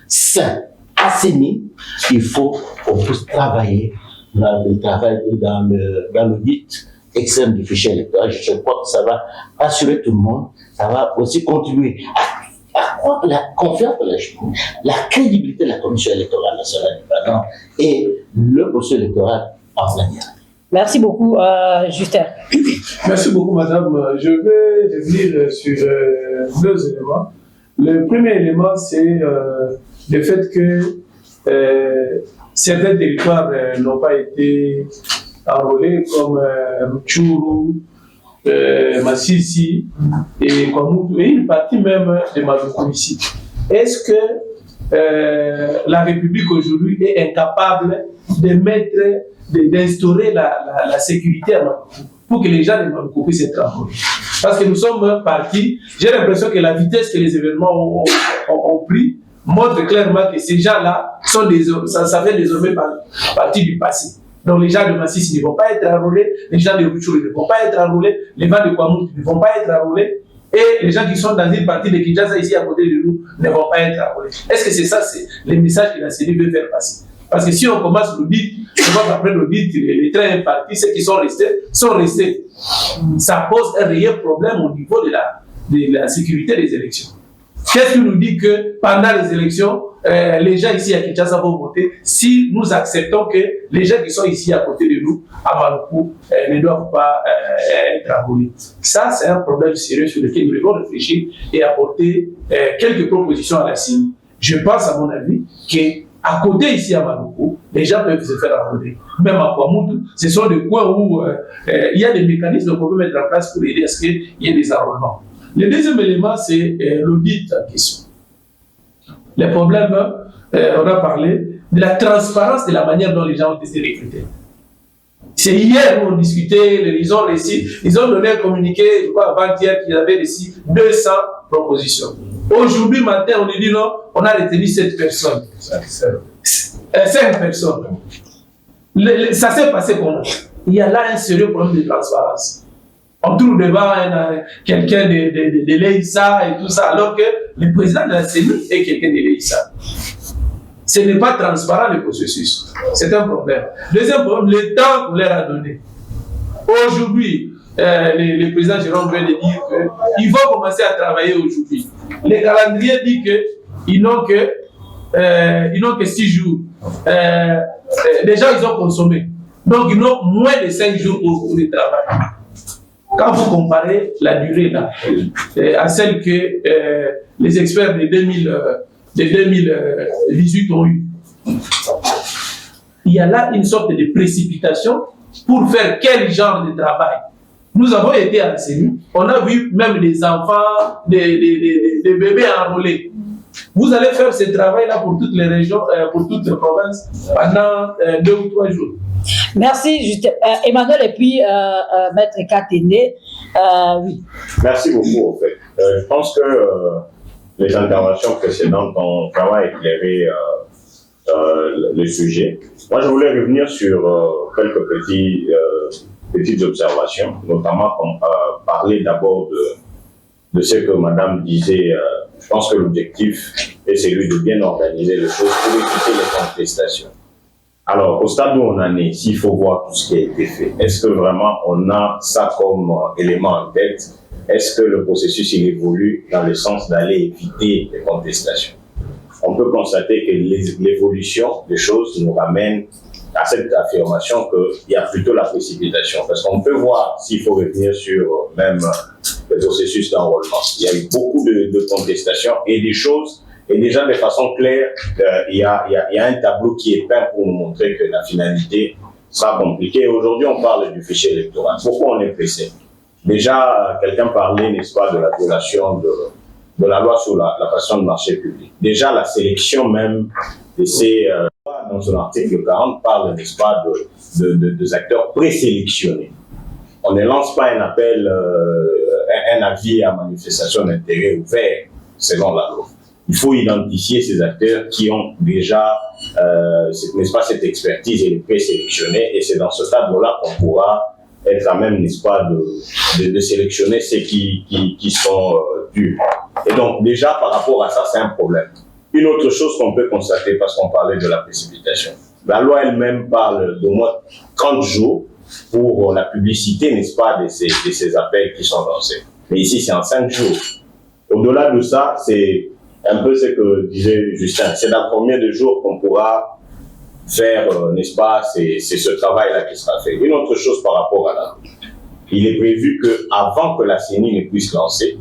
sain, assaini, il faut qu'on puisse travailler dans l'audit externe du fichier électoral. Je crois que ça va assurer tout le monde. Ça va aussi contribuer à accroître la confiance, la crédibilité de la Commission électorale nationale indépendante et le processus électoral en manière. Merci beaucoup, Justin. Merci beaucoup, madame. Je vais revenir sur 2 éléments. Le premier élément, c'est le fait que certains territoires n'ont pas été enrôlés, comme Rutshuru, Massissi et Kwamutu, et une partie même de Maluku ici. Est-ce que la République aujourd'hui est incapable d'instaurer la sécurité à Maluku pour que les gens de Maluku puissent être enrôlés? Parce que nous sommes partis, j'ai l'impression que la vitesse que les événements ont pris montre clairement que ces gens-là ça fait désormais partie du passé. Donc les gens de Massissi ne vont pas être enrôlés, les gens de Rutshuru ne vont pas être enrôlés, les gens de Kwamutu ne vont pas être enrôlés. et les gens qui sont dans une partie de Kinshasa ici à côté de nous ne vont pas être enrôlés. Est-ce que c'est ça, c'est le message que la CENI veut faire passer? Parce que si on commence l'audit, après l'audit, les trains partis, ceux qui sont restés, sont restés. Ça pose un réel problème au niveau de la sécurité des élections. Qu'est-ce qui nous dit que pendant les élections, les gens ici à Kinshasa vont voter si nous acceptons que les gens qui sont ici à côté de nous, à Maluku, ne doivent pas être enrôlés? Ça, c'est un problème sérieux sur lequel nous devons réfléchir et apporter quelques propositions à la CENI. Je pense, à mon avis, qu'à côté ici à Maluku, les gens peuvent se faire enrôler. Même à Kwamutu, ce sont des coins où il y a des mécanismes qu'on peut mettre en place pour aider à ce qu'il y ait des enrôlements. Le deuxième élément, c'est l'audit en question. Les problèmes, on a parlé de la transparence de la manière dont les gens ont été recrutés. C'est hier où on discutait, ils ont donné un communiqué, je crois avant-hier, qu'ils avaient reçu 200 propositions. Aujourd'hui matin, on nous dit non, on a retenu 7 personnes. 5 personnes. Ça s'est passé comment? Il y a là un sérieux problème de transparence. On trouve devant quelqu'un de l'EISA et tout ça, alors que le président de la CENI est quelqu'un de l'EISA. Ce n'est pas transparent le processus. C'est un problème. Deuxième problème, le temps qu'on leur a donné. Aujourd'hui, le président Jérôme vient de dire qu'ils vont commencer à travailler aujourd'hui. Le calendrier dit qu'ils n'ont que 6 jours. Déjà, ils ont consommé. Donc, ils ont moins de 5 jours pour le travail. Quand vous comparez la durée là, à celle que les experts de 2018 ont eu, il y a là une sorte de précipitation pour faire quel genre de travail. Nous avons été à la CENI, on a vu même des enfants, des bébés enrôlés. Vous allez faire ce travail-là pour toutes les régions, pour toutes les provinces, pendant 2 ou 3 jours. Merci, Emmanuel, et puis Maître Katende. Oui. Merci beaucoup, en fait. Je pense que les interventions précédentes ont vraiment éclairé le sujet. Moi, je voulais revenir sur quelques petites observations, notamment parler d'abord de ce que Madame disait. Je pense que l'objectif est celui de bien organiser les choses pour éviter les contestations. Alors, au stade où on en est, s'il faut voir tout ce qui a été fait, est-ce que vraiment on a ça comme élément en tête? Est-ce que le processus il évolue dans le sens d'aller éviter les contestations? On peut constater que l'évolution des choses nous ramène à cette affirmation qu'il y a plutôt la précipitation. Parce qu'on peut voir, s'il faut revenir sur même le processus d'enrôlement, il y a eu beaucoup de contestations et des choses. Et déjà, de façon claire, il y a un tableau qui est peint pour nous montrer que la finalité sera compliquée. Aujourd'hui, on parle du fichier électoral. Pourquoi on est pressé? Déjà, quelqu'un parlait, n'est-ce pas, de la violation de la loi sur la passation de marché public. Déjà, la sélection même de ces... dans son article 40, parle, n'est-ce pas, des acteurs présélectionnés. On ne lance pas un appel, un avis à manifestation d'intérêt ouvert, selon la loi. Il faut identifier ces acteurs qui ont déjà, n'est-ce pas, cette expertise et les présélectionnés, et c'est dans ce cadre-là qu'on pourra être à même, n'est-ce pas, de sélectionner ceux qui sont dus. Et donc, déjà, par rapport à ça, c'est un problème. Une autre chose qu'on peut constater, parce qu'on parlait de la précipitation, la loi elle-même parle d'au moins 30 jours pour la publicité, n'est-ce pas, de ces appels qui sont lancés. Mais ici, c'est en 5 jours. Au-delà de ça, c'est un peu ce que disait Justin. C'est dans combien de jours qu'on pourra faire, n'est-ce pas, c'est ce travail-là qui sera fait. Une autre chose par rapport à la loi. Il est prévu qu'avant que la CENI ne puisse lancer,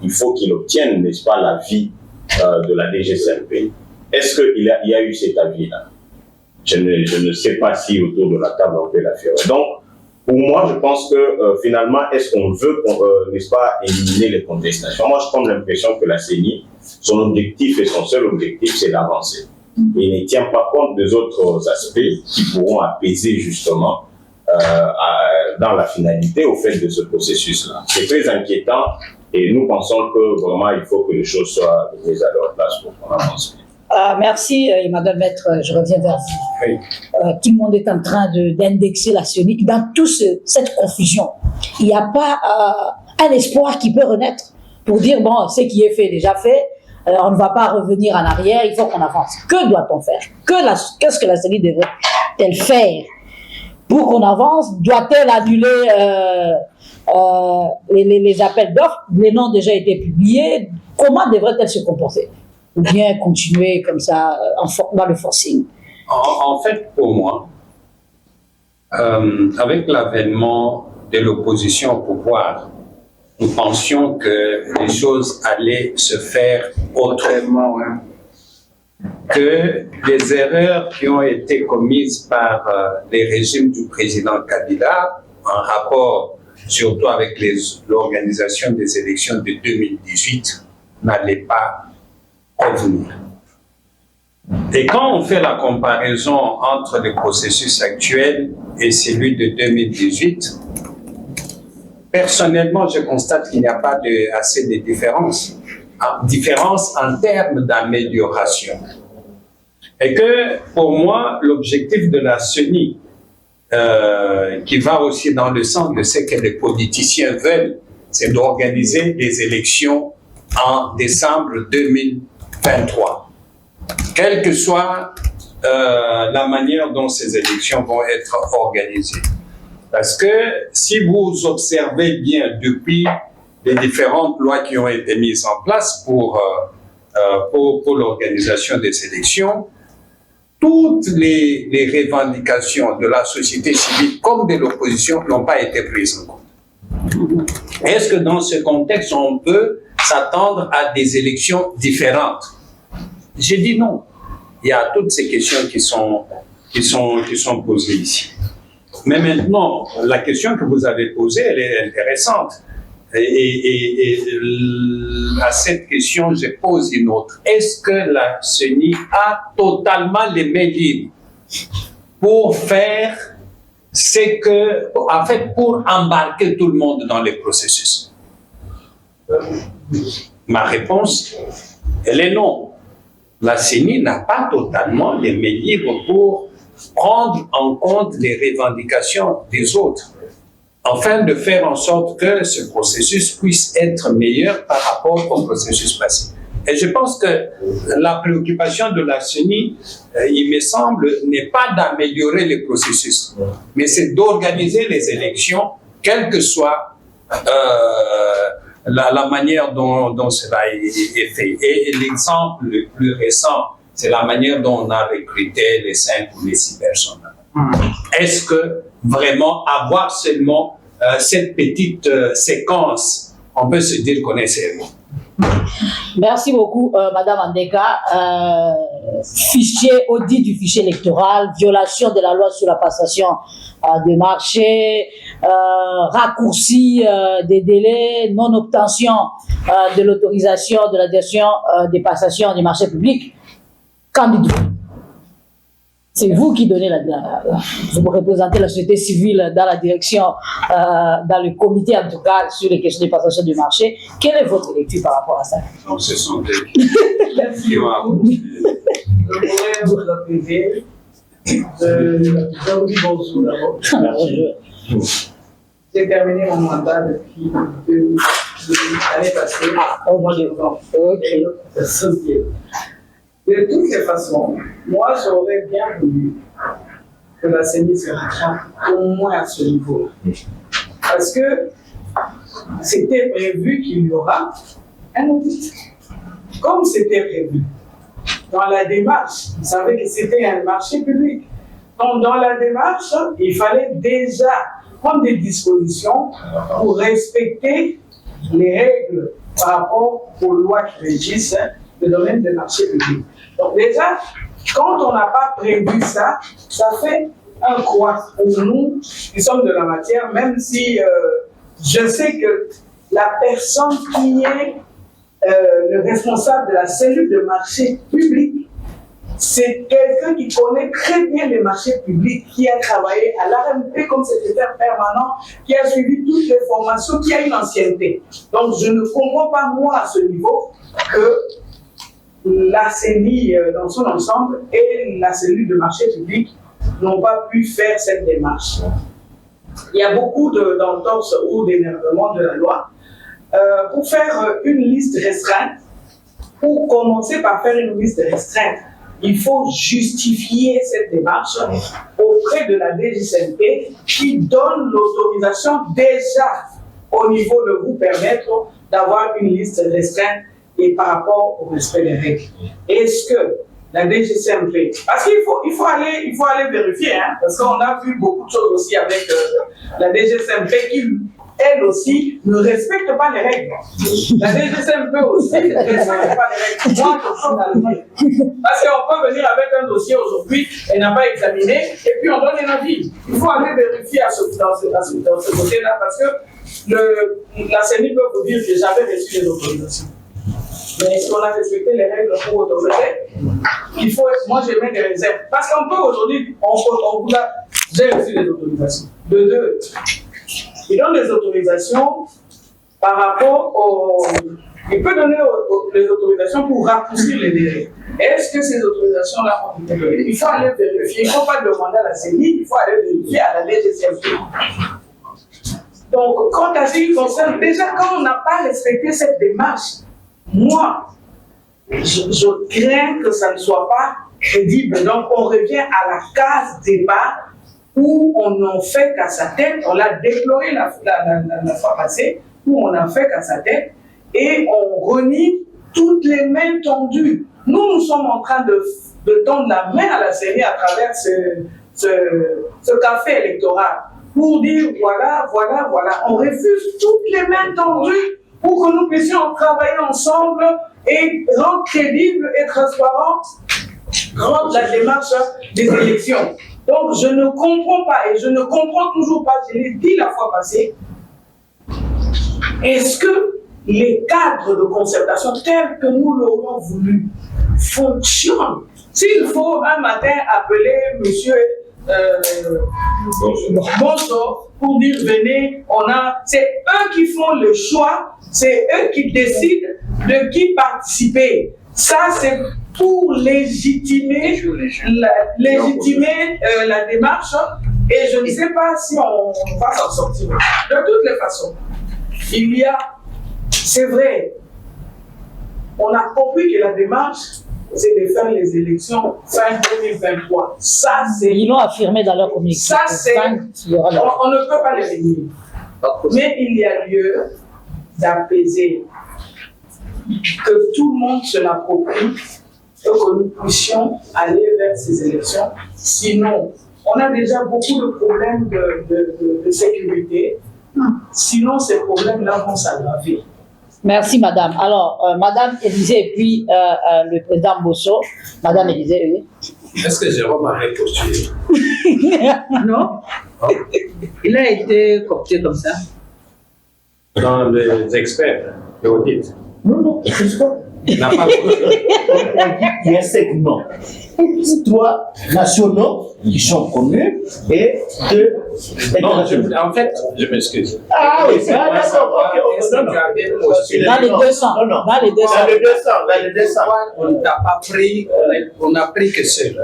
il faut qu'il obtienne, n'est-ce pas, l'avis de la DGCMP. Est-ce qu'il y a eu cet avis-là? Je ne sais pas si autour de la table on peut l'affirmer. Donc, pour moi, je pense que finalement, est-ce qu'on veut, n'est-ce pas, éliminer les contestations? Moi, je prends l'impression que la CENI, son objectif et son seul objectif, c'est d'avancer. Et il ne tient pas compte des autres aspects qui pourront apaiser justement dans la finalité au fait de ce processus-là. C'est très inquiétant et nous pensons que vraiment il faut que les choses soient mises à leur place pour qu'on avance. Merci, Emmanuel Maître, je reviens vers vous. Oui. Tout le monde est en train d'indexer la CENI. Dans toute cette confusion, il n'y a pas un espoir qui peut renaître. pour dire, bon, ce qui est fait, déjà fait, on ne va pas revenir en arrière, il faut qu'on avance. Que doit-on faire? Qu'est-ce que la CENI devrait-elle faire pour qu'on avance? Doit-elle annuler les appels d'offres? Les noms ont déjà été publiés. Comment devrait-elle se comporter? Ou bien continuer comme ça, dans le forcing? En fait, pour moi, avec l'avènement de l'opposition au pouvoir, nous pensions que les choses allaient se faire autrement, que les erreurs qui ont été commises par les régimes du président Kabila, en rapport surtout avec l'organisation des élections de 2018, n'allaient pas revenir. Et quand on fait la comparaison entre le processus actuel et celui de 2018, personnellement, je constate qu'il n'y a pas assez de différence en termes d'amélioration. Et que, pour moi, l'objectif de la CENI, qui va aussi dans le sens de ce que les politiciens veulent, c'est d'organiser des élections en décembre 2023. Quelle que soit la manière dont ces élections vont être organisées. Parce que si vous observez bien depuis les différentes lois qui ont été mises en place pour l'organisation des élections, toutes les revendications de la société civile comme de l'opposition n'ont pas été prises en compte. Est-ce que dans ce contexte, on peut s'attendre à des élections différentes? J'ai dit non. Il y a toutes ces questions qui sont posées ici. Mais maintenant, la question que vous avez posée, elle est intéressante. Et à cette question, je pose une autre. Est-ce que la CENI a totalement les mains libres pour faire en fait, pour embarquer tout le monde dans les processus? Ma réponse, elle est non. La CENI n'a pas totalement les mains libres pour prendre en compte les revendications des autres, afin de faire en sorte que ce processus puisse être meilleur par rapport au processus passé. Et je pense que la préoccupation de la CENI, il me semble, n'est pas d'améliorer les processus, mais c'est d'organiser les élections, quelle que soit la manière dont cela est fait. Et l'exemple le plus récent, c'est la manière dont on a recruté les 5 ou les 6 personnes. Est-ce que vraiment avoir seulement cette petite séquence, on peut se dire qu'on est sérieux? Merci beaucoup, Madame Andeka. Audit du fichier électoral, violation de la loi sur la passation de marché, raccourci des délais, non-obtention de l'autorisation de la direction des passations des marchés publics. Qu'en dites-vous? C'est vous qui donnez vous représentez la société civile dans la direction, dans le comité en tout cas, sur les questions de passation du marché. Quelle est votre lecture par rapport à ça? Donc, ce sont des... Merci beaucoup. Je voudrais vous appeler. Bonjour d'abord. J'ai terminé mon mandat depuis l'année passée. De toutes les façons, moi j'aurais bien voulu que la CENI se rattrape au moins à ce niveau. Parce que c'était prévu qu'il y aura un audit. Comme c'était prévu dans la démarche, vous savez que c'était un marché public. Donc dans la démarche, il fallait déjà prendre des dispositions pour respecter les règles par rapport aux lois qui régissent le domaine des marchés publics. Donc déjà, quand on n'a pas prévu ça, ça fait un quoi pour nous qui sommes de la matière, même si je sais que la personne qui est le responsable de la cellule de marché public, c'est quelqu'un qui connaît très bien les marchés publics, qui a travaillé à l'ARMP comme secrétaire permanent, qui a suivi toutes les formations, qui a une ancienneté. Donc je ne comprends pas, moi, à ce niveau, que la CENI dans son ensemble et la cellule de marché public n'ont pas pu faire cette démarche. Il y a beaucoup d'entorses ou d'énervement de la loi pour faire une liste restreinte, pour commencer par faire une liste restreinte, il faut justifier cette démarche auprès de la DGCMP qui donne l'autorisation déjà au niveau de vous permettre d'avoir une liste restreinte et par rapport au respect des règles. Est-ce que la DGCMP, parce qu'il faut aller vérifier, hein, parce qu'on a vu beaucoup de choses aussi avec la DGCMP qui, elle aussi, ne respecte pas les règles. La DGCMP aussi ne respecte pas les règles. Moi, je suis dans le dire. Parce qu'on peut venir avec un dossier aujourd'hui, elle n'a pas examiné, et puis on donne un avis. Il faut aller vérifier dans ce côté-là, parce que la CENI peut vous dire que j'avais reçu les autorisations. Mais est-ce qu'on a respecté les règles pour autoriser? Moi j'ai mis des réserves. Parce qu'on peut aujourd'hui, j'ai reçu les autorisations. De deux, il donne des autorisations par rapport au. Il peut donner les autorisations pour raccourcir les délais. Est-ce que ces autorisations-là ont été données? Il faut aller vérifier. Il ne faut pas demander à la CENI, il faut aller vérifier à la DGCMP. Donc, quant à ce qui concerne, déjà quand on n'a pas respecté cette démarche, moi, je crains que ça ne soit pas crédible. Donc, on revient à la case débat où on n'en fait qu'à sa tête. On l'a déploré la fois passée, où on n'en fait qu'à sa tête et on renie toutes les mains tendues. Nous sommes en train de tendre la main à la CENI à travers ce café électoral pour dire voilà. On refuse toutes les mains tendues pour que nous puissions travailler ensemble et rendre crédible et transparente la démarche des élections. Donc je ne comprends pas et je ne comprends toujours pas, je l'ai dit la fois passée, est-ce que les cadres de concertation tels que nous l'aurions voulu fonctionnent? S'il faut un matin appeler monsieur Bonjour pour dire venez, c'est eux qui font le choix, c'est eux qui décident de qui participer. Ça c'est pour légitimer la démarche et je ne sais pas si on va s'en sortir. De toutes les façons, c'est vrai, on a compris que la démarche c'est de faire les élections fin 2023. Ça, c'est... Ils l'ont affirmé dans leur communication. Ça, c'est... On ne peut pas les réunir. Mais il y a lieu d'apaiser, que tout le monde se l'approprie et que nous puissions aller vers ces élections. Sinon, on a déjà beaucoup de problèmes de sécurité. Sinon, ces problèmes-là vont s'aggraver. Merci, madame. Alors, madame Élisée et puis le président Bosso. Madame Élisée, oui. Est-ce que Jérôme avait postulé? Non. Il a été coopté comme ça. Dans les experts de l'audit. Non, Il n'a pas postulé. il y a 5 noms. 3 nationaux qui sont connus et 2 Non, en fait, je m'excuse. Ah oui, c'est d'accord. Dans les 200. Non. Dans les 200. Dans les 200. On n'a pas pris, on n'a pris que seul.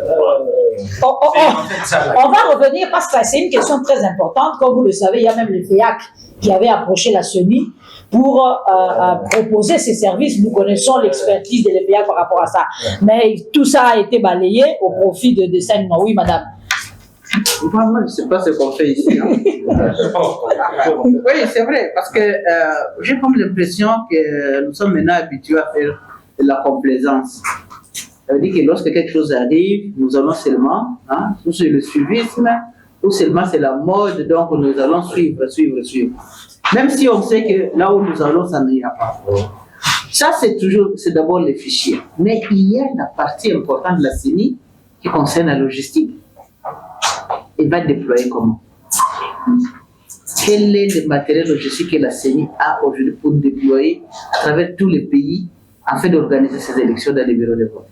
On va revenir parce que c'est une question très importante. Comme vous le savez, il y a même le FEAC qui avait approché la CENI pour proposer ses services. Nous connaissons l'expertise de l'EPA par rapport à ça. Mais tout ça a été balayé au profit de Saint-Louis. Oui, madame. Moi, je ne sais pas ce qu'on fait ici. Hein. Oui, c'est vrai, parce que j'ai comme l'impression que nous sommes maintenant habitués à faire de la complaisance. Ça veut dire que lorsque quelque chose arrive, nous allons seulement, ou c'est le suivisme, ou seulement c'est la mode, donc nous allons suivre. Même si on sait que là où nous allons, ça n'ira pas. Ça, c'est d'abord les fichiers. Mais il y a la partie importante de la CENI qui concerne la logistique. Il va déployer comment? Quel est le matériel logistique que la CENI a aujourd'hui pour déployer à travers tous les pays afin d'organiser ces élections dans les bureaux de vote?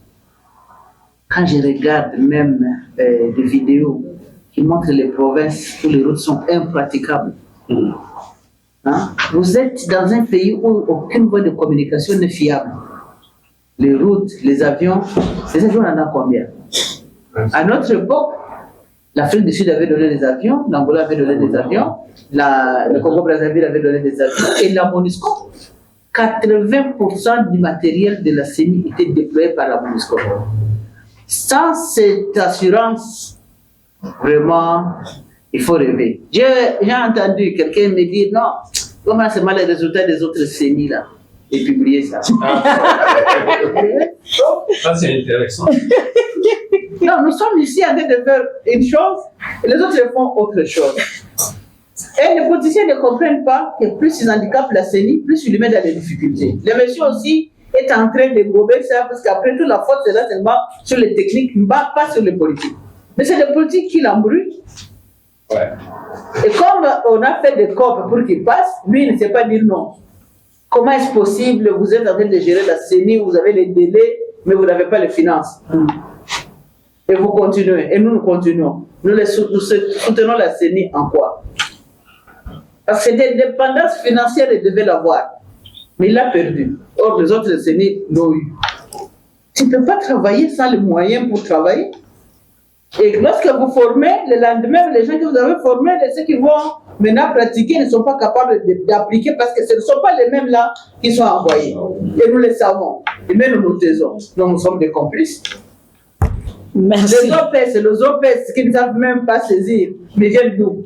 Quand je regarde même des vidéos qui montrent les provinces où les routes sont impraticables, vous êtes dans un pays où aucune voie de communication n'est fiable. Les routes, les avions, on en a combien? À notre époque, l'Afrique du Sud avait donné des avions, l'Angola avait donné des avions, le Congo-Brazzaville avait donné des avions, et la MONUSCO, 80% du matériel de la CENI était déployé par la MONUSCO. Sans cette assurance, vraiment, il faut rêver. J'ai entendu quelqu'un me dire, non, comment c'est mal les résultats des autres CENI là, et publier ça. Ça, c'est intéressant. Non, nous sommes ici en train de faire une chose, et les autres font autre chose. Et les politiciens ne comprennent pas que plus ils handicapent la CENI, plus ils lui mettent dans des difficultés. Le monsieur aussi est en train de gober ça, parce qu'après toute la faute, c'est là seulement sur les techniques, pas sur les politiques. Mais c'est les politiques qui l'embrouillent. Ouais. Et comme on a fait des COP pour qu'il passe, lui, il ne sait pas dire non. Comment est-ce possible, vous êtes en train de gérer la CENI, vous avez les délais, mais vous n'avez pas les finances. Et vous continuez, et nous continuons. Nous soutenons la CENI en quoi? Parce que des dépendances financières, il devait l'avoir. Mais il l'a perdu. Or, les autres CENI l'ont eu. Tu ne peux pas travailler sans les moyens pour travailler. Et lorsque vous formez, le lendemain, les gens que vous avez formés, ceux qui vont maintenant pratiquer ne sont pas capables d'appliquer parce que ce ne sont pas les mêmes là qui sont envoyés. Et nous les savons. Et même nous nous taisons. Donc nous sommes des complices. Merci. Les OPS qui ne savent même pas saisir, mais viennent d'où?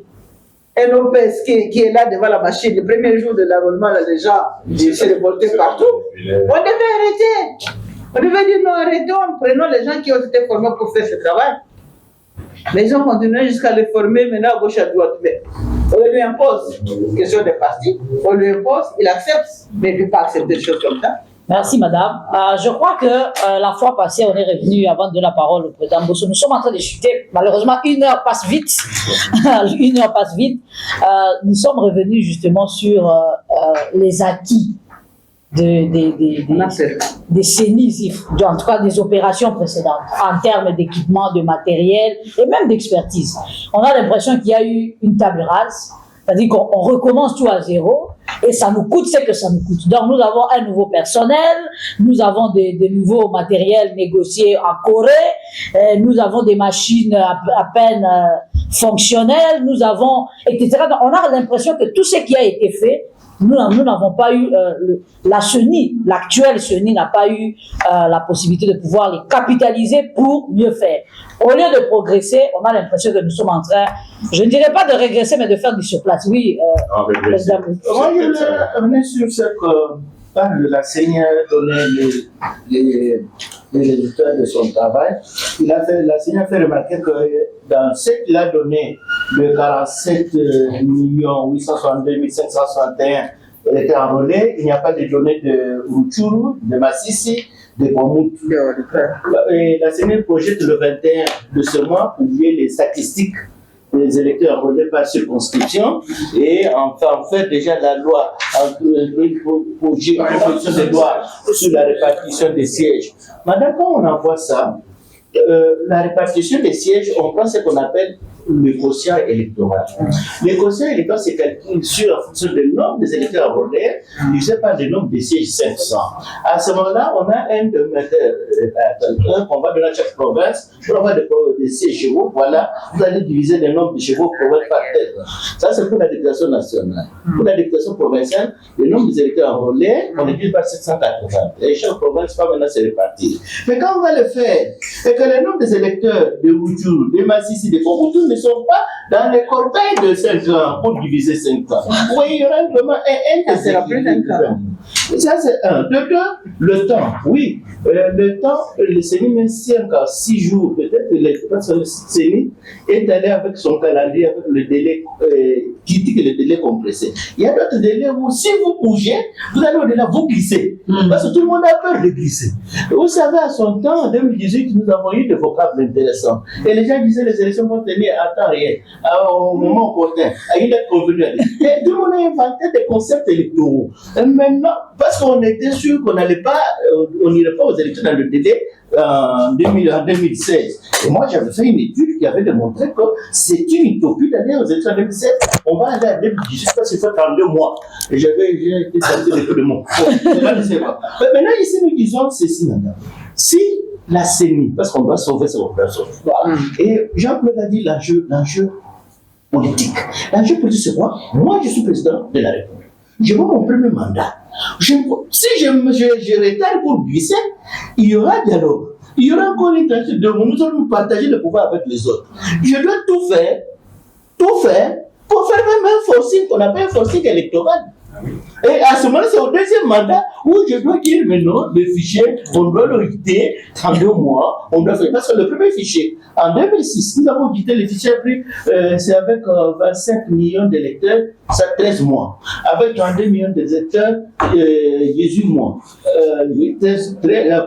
Un OPS qui est là devant la machine, le premier jour de l'enrôlement, les gens se révoltaient partout. On devait arrêter. On devait dire non, arrêtons, prenons les gens qui ont été formés pour faire ce travail. Les gens continuent jusqu'à les former maintenant à gauche à droite. Mais on lui impose, question des partis, on lui impose, il accepte, mais il ne peut pas accepter des choses comme ça. Merci, madame. Je crois que la fois passée, on est revenu, avant de donner la parole au président Bosso, nous sommes en train de chuter. Malheureusement, une heure passe vite. Une heure passe vite. Nous sommes revenus justement sur les acquis des CENI, en tout cas des opérations précédentes, en termes d'équipement, de matériel et même d'expertise. On a l'impression qu'il y a eu une table rase, c'est-à-dire qu'on recommence tout à zéro et ça nous coûte ce que ça nous coûte. Donc nous avons un nouveau personnel, nous avons des nouveaux matériels négociés en Corée, nous avons des machines à peine fonctionnelles, nous avons, etc. Donc, on a l'impression que tout ce qui a été fait, nous n'avons pas eu, la CENI, l'actuelle CENI n'a pas eu la possibilité de pouvoir les capitaliser pour mieux faire. Au lieu de progresser, on a l'impression que nous sommes en train, je ne dirais pas de régresser, mais de faire du surplace. Oui, président. Moi, je voulais revenir sur ce que la CENI a donné les résultats de son travail. La CENI a fait remarquer que dans ce qu'il a donné, de 47 862 561 étaient enrôlés, il n'y a pas de données de Rutshuru, de Massissi, de Kwamutu. Et la CENI projette le 21 de ce mois publier les statistiques des électeurs enrôlés par circonscription et enfin on fait déjà la loi, une proposition de loi sur la répartition des sièges. Madame, quand on envoie ça, la répartition des sièges, on prend ce qu'on appelle le quotient électoral. Le quotient électoral se calcule en fonction du nombre des électeurs enrôlés, divisé par le nombre des sièges 500. À ce moment-là, on a un qu'on va donner à chaque province pour avoir des sièges chevaux. Voilà, vous allez diviser le nombre de chevaux province par tête. Ça, c'est pour la députation nationale. Pour la députation provinciale, le nombre des électeurs enrôlés, on le divise par 780. Et chaque province va maintenant se répartir. Mais quand on va le faire, et que le nombre des électeurs de Rutshuru, de Massissi, de Kwamutu ne sont pas dans les corbeilles de 5 ans pour diviser 5 ans. Vous voyez, il y aura vraiment un déséquilibre. Ça, c'est un. De deux, le temps. Oui, le temps, le CENI, même 6 jours, peut-être, le CENI est allé avec son calendrier, avec le délai critique et le délai compressé. Il y a d'autres délais où, si vous bougez, vous allez au-delà, vous glissez. Parce que tout le monde a peur de glisser. Vous savez, à son temps, en 2018, nous avons eu des vocables intéressants. Et les gens disaient les élections vont tenir à temps réel, au moment opportun, à une date convenue. Et tout le monde a inventé des concepts électoraux. Et maintenant, parce qu'on était sûr qu'on n'allait pas, on n'irait pas aux élections dans le délai en 2016. Et moi, j'avais fait une étude qui avait démontré que c'est une utopie d'aller aux élections en 2016. On va aller à 2018 parce qu'il faut 32 mois. Et j'ai été tenté de tout le monde. Mais maintenant, ici, nous disons ceci, madame. Si la CENI, parce qu'on doit sauver cette opération. Et Jean-Claude a dit l'enjeu politique. L'enjeu politique, c'est quoi? Moi, je suis président de la République. Je vois mon premier mandat. Si je retarde pour glisser, il y aura dialogue. Il y aura encore une tentative de nous allons nous partager le pouvoir avec les autres. Je dois tout faire pour faire même un forcing qu'on appelle un forcing électoral. Et à ce moment-là, c'est au deuxième mandat où je dois dire maintenant, le fichier, on doit l'auditer en 2 mois. On doit faire, parce que le premier fichier, en 2006, nous avons audité le fichier, c'est avec 25 millions d'électeurs, ça 13 mois. Avec 32 millions d'électeurs, 18 mois.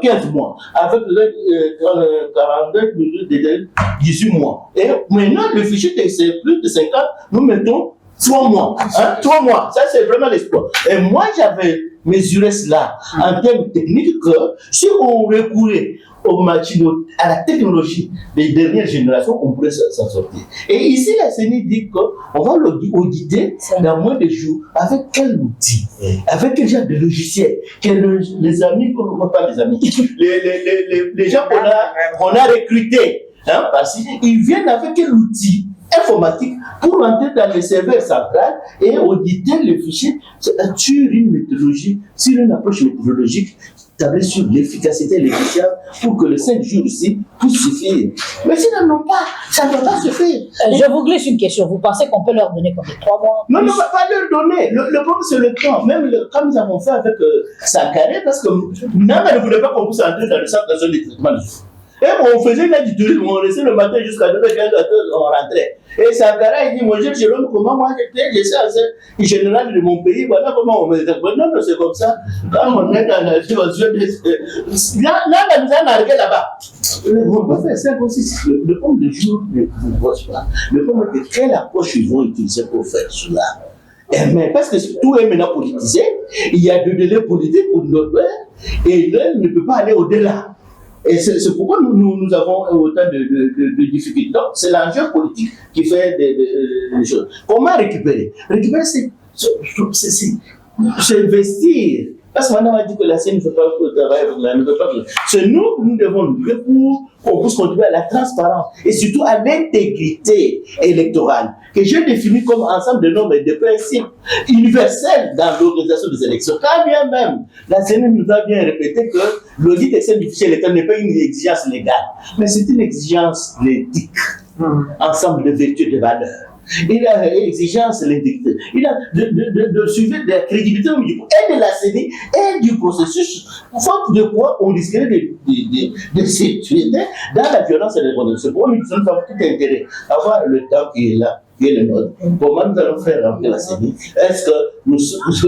15 mois. Avec 42 millions d'électeurs, 18 mois. Et maintenant, le fichier, c'est plus de 5 ans, nous mettons 3 mois. 3 mois. Ça, c'est vraiment l'espoir. Et moi, j'avais mesuré cela en termes techniques que si on recourait aux machines, à la technologie des dernières générations, on pourrait s'en sortir. Et ici, la CENI dit qu'on va l'auditer dans moins de jours. Avec quel outil? Avec quel genre de logiciel? Les amis, pas les amis, les gens qu'on a recrutés, parce qu'ils viennent avec quel outil informatique pour entrer dans le serveur central et auditer le fichier sur une méthodologie, sur une approche méthodologique tablée sur l'efficacité et l'efficience pour que les 5 jours ici puissent suffire. Mais sinon, non pas, ça ne doit pas se faire. Je vous glisse une question. Vous pensez qu'on peut leur donner combien? 3 mois? Non, on ne va pas leur donner. Le problème, c'est le temps. Même comme nous avons fait avec Sankaré, parce que Nanga ne voulait pas qu'on puisse entrer dans le centre de traitement. Et on faisait là du tourisme, on restait le matin jusqu'à 2h15, on rentrait. Et Sankara, il dit, mon cher Jérôme, comment moi j'étais général de mon pays, voilà comment on me dit. Non, c'est comme ça. Quand on est dans la situation là, on nous a nargué là-bas. On peut faire ça aussi. Le nombre de jours ne bosse pas. Le problème est quelle approche ils vont utiliser pour faire cela. Mais parce que tout est maintenant politisé, il y a des délais politiques pour notre père, et là, il ne peut pas aller au-delà. Et c'est pourquoi nous avons autant de difficultés. Donc, c'est l'enjeu politique qui fait des choses. Comment récupérer? Récupérer, c'est investir. Parce que maintenant, on a dit que la CENI ne fait pas le travail, ne fait pas. C'est nous devons lutter pour qu'on puisse contribuer à la transparence et surtout à l'intégrité électorale, que j'ai défini comme ensemble de normes et de principes universels dans l'organisation des élections. Quand bien même, la CENI nous a bien répété que l'audit externe du fichier électoral n'est pas une exigence légale, mais c'est une exigence d'éthique, ensemble de vertus et de valeurs. Il a l'exigence, l'intégrité. Il a de suivre de la crédibilité et de la CENI et du processus, faute de quoi on risquerait de se tuer dans la violence et les condamnations. C'est pourquoi nous avons tout intérêt à avoir le temps qui est là, qui est le nôtre. Comment nous allons faire rentrer la CENI? Est-ce que nous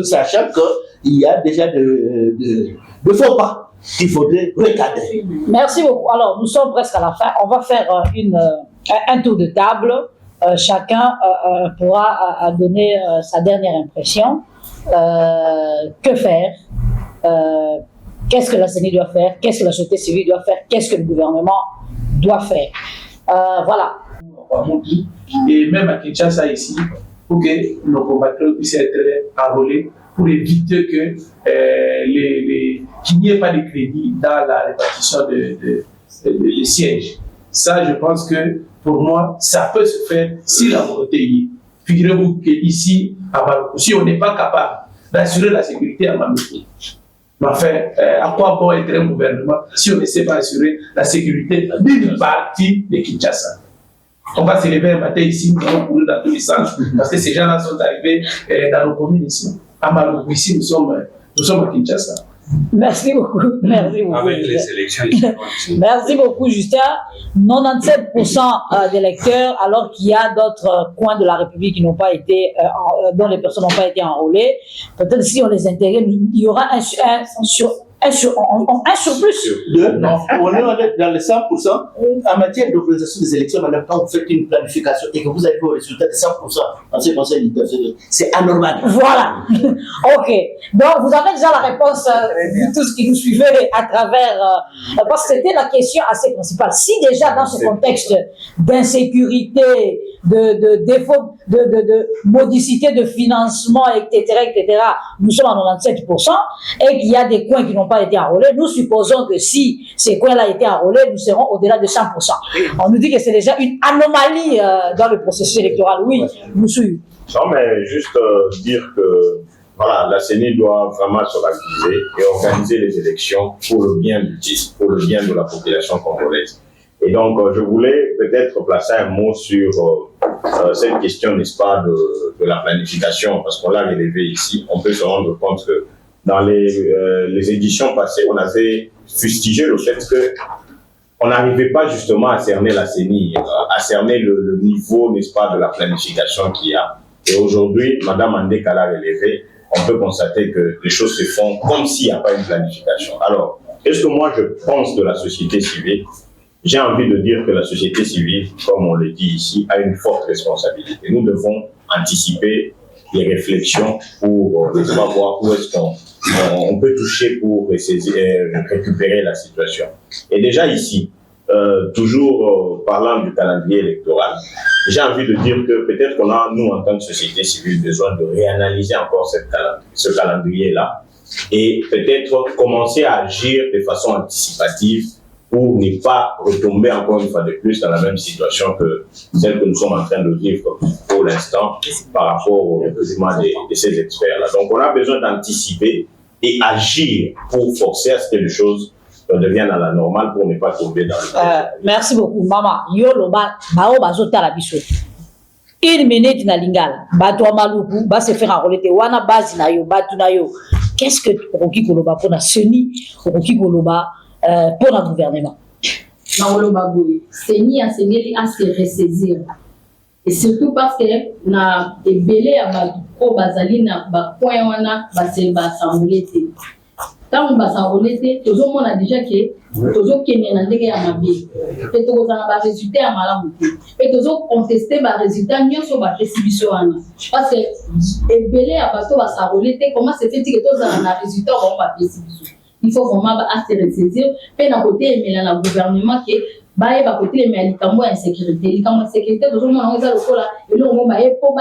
sachant qu'il y a déjà de faux pas qu'il faudrait recadrer? Merci beaucoup. Alors, nous sommes presque à la fin. On va faire un tour de table. Chacun pourra donner sa dernière impression. Que faire? Qu'est-ce que la CENI doit faire? Qu'est-ce que la société civile doit faire? Qu'est-ce que le gouvernement doit faire? Voilà. Et même à Kinshasa ici, pour que nos compatriotes puissent être enrôlés, pour éviter que qu'il n'y ait pas de crédit dans la répartition des sièges. Ça, je pense que pour moi, ça peut se faire si la volonté y est. Figurez-vous qu'ici, à Maluku, si on n'est pas capable d'assurer la sécurité à Maluku, enfin, à quoi bon être un gouvernement si on ne sait pas assurer la sécurité d'une partie de Kinshasa? On va se lever un matin ici, nous allons courir dans tous les sens, parce que ces gens-là sont arrivés dans nos communes ici. À Maluku, ici, nous sommes à Kinshasa. Merci beaucoup. Merci beaucoup. Avec les élections. Merci beaucoup, Justin. 97% d'électeurs, alors qu'il y a d'autres coins de la République qui n'ont pas été, dont les personnes n'ont pas été enrôlées. Peut-être si on les intègre, il y aura un surplus. Non, on est dans les 100%. En matière d'organisation des élections, madame, quand vous faites une planification et que vous avez au résultat de 100% en ce qui concerne l'intervention, c'est anormal. Voilà. Ok. Donc, vous avez déjà la réponse de tout ce qui nous suivait à travers. Parce que c'était la question assez principale. Si déjà dans ce contexte d'insécurité, de défaut, de modicité de financement, etc., nous sommes à 97%, et qu'il y a des coins qui n'ont pas été enrôlés, nous supposons que si ces coins-là étaient enrôlés, nous serons au-delà de 100%. On nous dit que c'est déjà une anomalie dans le processus électoral. Oui, nous suivons. Non, mais juste dire que voilà, la CENI doit vraiment s'organiser et organiser les élections pour le bien du titre, pour le bien de la population congolaise. Et donc, je voulais peut-être placer un mot sur cette question, n'est-ce pas, de la planification, parce qu'on l'a relevé ici. On peut se rendre compte que dans les éditions passées, on avait fustigé le fait qu'on n'arrivait pas justement à cerner la CENI, à cerner le niveau, n'est-ce pas, de la planification qu'il y a. Et aujourd'hui, Mme Andeka l'a relevé, on peut constater que les choses se font comme s'il n'y a pas une planification. Alors, qu'est-ce que moi je pense de la société civile? J'ai envie de dire que la société civile, comme on le dit ici, a une forte responsabilité. Nous devons anticiper les réflexions pour voir où est-ce qu'on peut toucher pour récupérer la situation. Et déjà ici, toujours parlant du calendrier électoral, j'ai envie de dire que peut-être qu'on a, nous, en tant que société civile, besoin de réanalyser encore ce calendrier-là et peut-être commencer à agir de façon anticipative pour ne pas retomber encore une fois de plus dans la même situation que celle que nous sommes en train de vivre pour l'instant par rapport au recrutement de ces experts-là. Donc on a besoin d'anticiper et agir pour forcer à ce que les choses deviennent à la normale pour ne pas tomber dans le... Merci beaucoup, maman. Yolo ba bao bazota la biso. Une minute na lingala. Bato maluku ba se faire enrôler te wana base na yo batu na yo. Qu'est-ce que okoki koloba pour na CENI, okoki koloba pour le gouvernement? CENI a se ressaisir. Et surtout parce que na ebele ya ba bazali na ba point wana ba se ba s'enrôler te. Quand on va s'enrôler te, tout le monde a déjà que tout le qui est dans le ya mabi. Et tout ça ba résultat à malamu. Et tout ça contester ba résultat nyo so ba récibition wana. Parce que ebele ya bato ba s'enrôler te, comment c'est fait que tout ça na résultat on ba récibition. Il faut vraiment se ressaisir. Puis d'un côté, il y a le gouvernement qui est côté mais il y a insécurité. Il y a insécurité. Tout le monde a le là. Et là, on va pour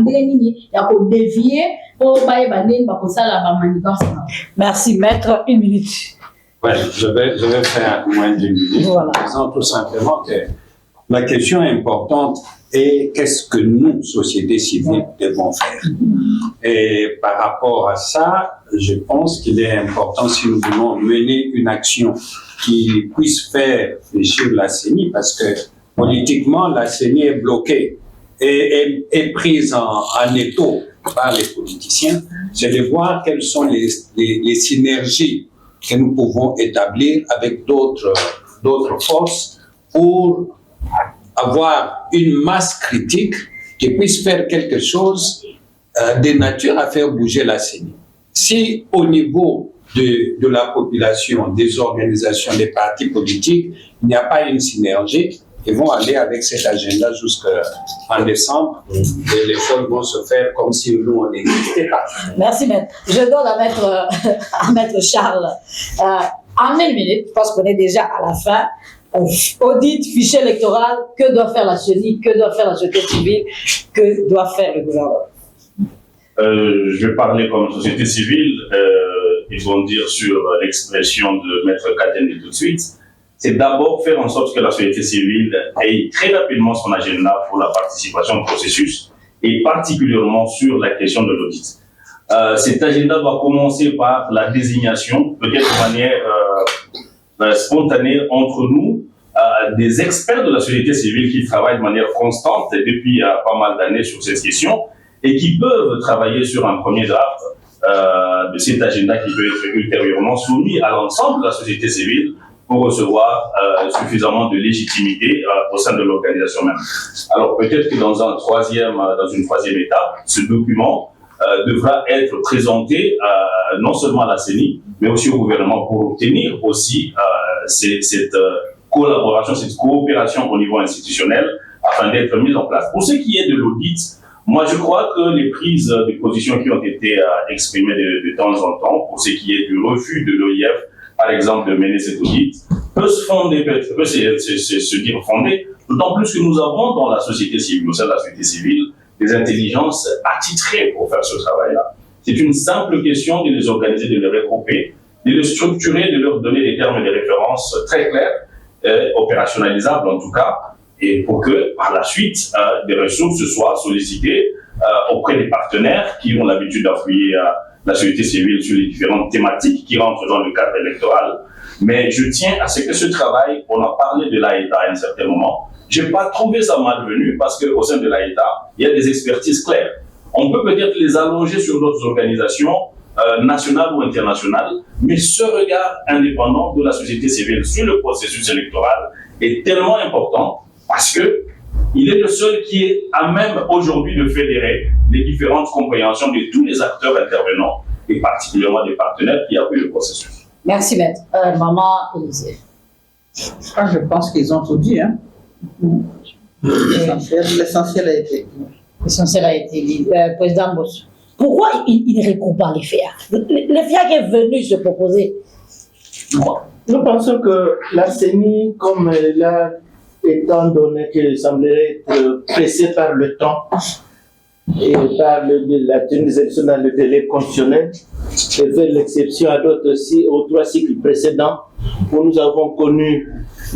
il y a pour dévier pour la manigance. Merci, maître. Une minute. Ouais, je vais faire moins d'une minute. Voilà. En disant tout simplement que la question importante est qu'est-ce que nous, société civile, devons faire. Et par rapport à ça, je pense qu'il est important, si nous voulons mener une action qui puisse faire fléchir la CENI, parce que politiquement, la CENI est bloquée et est prise en étau par les politiciens, c'est de voir quelles sont les synergies que nous pouvons établir avec d'autres forces pour avoir une masse critique qui puisse faire quelque chose de nature à faire bouger la CENI. Si au niveau de la population, des organisations, des partis politiques, il n'y a pas une synergie, ils vont aller avec cet agenda jusqu'en décembre et les choses vont se faire comme si nous, on n'existait pas. Merci, maître. Je donne à maître Charles en une minute, parce qu'on est déjà à la fin. Audit, fichier électoral, que doit faire la CENI, que doit faire la société civile, que doit faire le gouvernement? Je vais parler comme société civile, ils vont dire sur l'expression de Maître Katende tout de suite. C'est d'abord faire en sorte que la société civile ait très rapidement son agenda pour la participation au processus et particulièrement sur la question de l'audit. Cet agenda doit commencer par la désignation, peut-être de manière spontanée entre nous, des experts de la société civile qui travaillent de manière constante depuis pas mal d'années sur cette question et qui peuvent travailler sur un premier draft de cet agenda qui peut être ultérieurement soumis à l'ensemble de la société civile pour recevoir suffisamment de légitimité au sein de l'organisation même. Alors peut-être que dans une troisième étape, ce document devra être présenté non seulement à la CENI, mais aussi au gouvernement pour obtenir aussi cette collaboration, cette coopération au niveau institutionnel afin d'être mise en place. Pour ce qui est de l'audit, moi je crois que les prises de position qui ont été exprimées de temps en temps, pour ce qui est du refus de l'OIF, par exemple, de mener cet audit, peut se fonder, peut se dire fondée, d'autant plus que nous avons dans la société civile, au sein de la société civile, des intelligences attitrées pour faire ce travail-là. C'est une simple question de les organiser, de les regrouper, de les structurer, de leur donner des termes et des références très clairs, opérationnalisables en tout cas, et pour que, par la suite, des ressources soient sollicitées auprès des partenaires qui ont l'habitude d'appuyer la société civile sur les différentes thématiques qui rentrent dans le cadre électoral. Mais je tiens à ce que ce travail, on a parlé de l'AETA à un certain moment, je n'ai pas trouvé ça malvenu parce qu'au sein de l'AETA, il y a des expertises claires. On peut peut-être les allonger sur d'autres organisations nationales ou internationales, mais ce regard indépendant de la société civile sur le processus électoral est tellement important parce que il est le seul qui est à même aujourd'hui de fédérer les différentes compréhensions de tous les acteurs intervenants et particulièrement des partenaires qui appuient le processus. Merci, Maître. Maman Élisée. Je pense qu'ils ont tout dit. Hein. L'essentiel a été dit. L'essentiel a été dit. Président Boss, pourquoi il ne regroupe pas les FIAC? Le FIAC est venu se proposer. Nous pensons que la CENI, comme là, étant donné qu'elle semblerait être pressée par le temps et par la tenue des élections dans le délai constitutionnel, et fait l'exception à d'autres aussi aux 3 cycles précédents où nous avons connu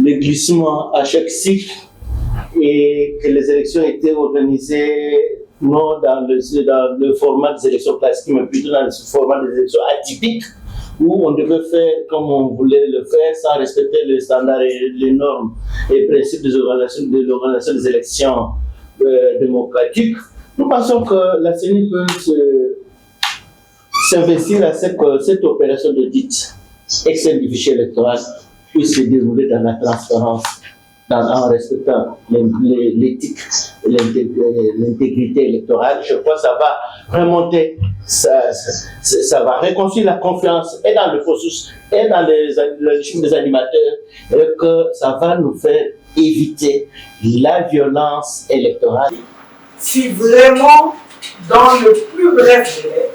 les glissements à chaque cycle et que les élections étaient organisées non dans le format des élections classiques, mais plutôt dans le format des élections atypiques, où on devait faire comme on voulait le faire sans respecter les standards et les normes et principes de l'organisation des élections démocratiques. Nous pensons que la CENI peut s'investir à cette opération d'audit externe du fichier électoral puisse se dérouler dans la transparence, en respectant l'éthique et l'intégrité électorale. Je crois que ça va remonter, ça va reconstruire la confiance et dans le processus et dans le chiffre des animateurs, et que ça va nous faire éviter la violence électorale. Si vraiment, dans le plus bref délai,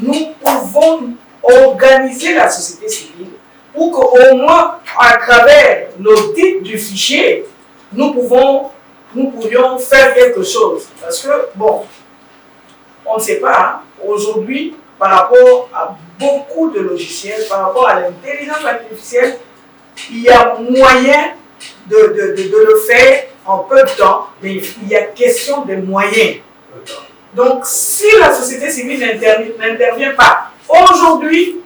nous pouvons organiser la société civile pour qu'au moins, à travers l'audit du fichier, nous pourrions faire quelque chose. Parce que, bon, on ne sait pas, hein, aujourd'hui, par rapport à beaucoup de logiciels, par rapport à l'intelligence artificielle, il y a moyen de le faire en peu de temps, mais il y a question de moyens. Donc, si la société civile n'intervient pas, aujourd'hui,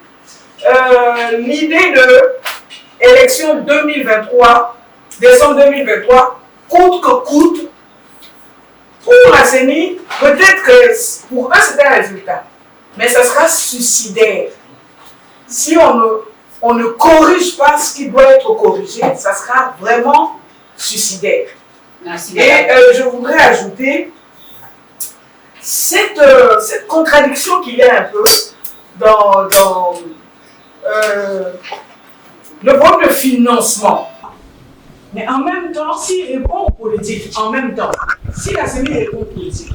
l'idée de élection 2023, décembre 2023, coûte que coûte, pour la CENI, peut-être que pour eux c'était un résultat, mais ça sera suicidaire. Si on ne corrige pas ce qui doit être corrigé, ça sera vraiment suicidaire. Merci. Et je voudrais ajouter cette contradiction qu'il y a un peu dans le problème de financement. Mais en même temps, s'il répond aux politiques, en même temps, si la CENI répond aux politiques,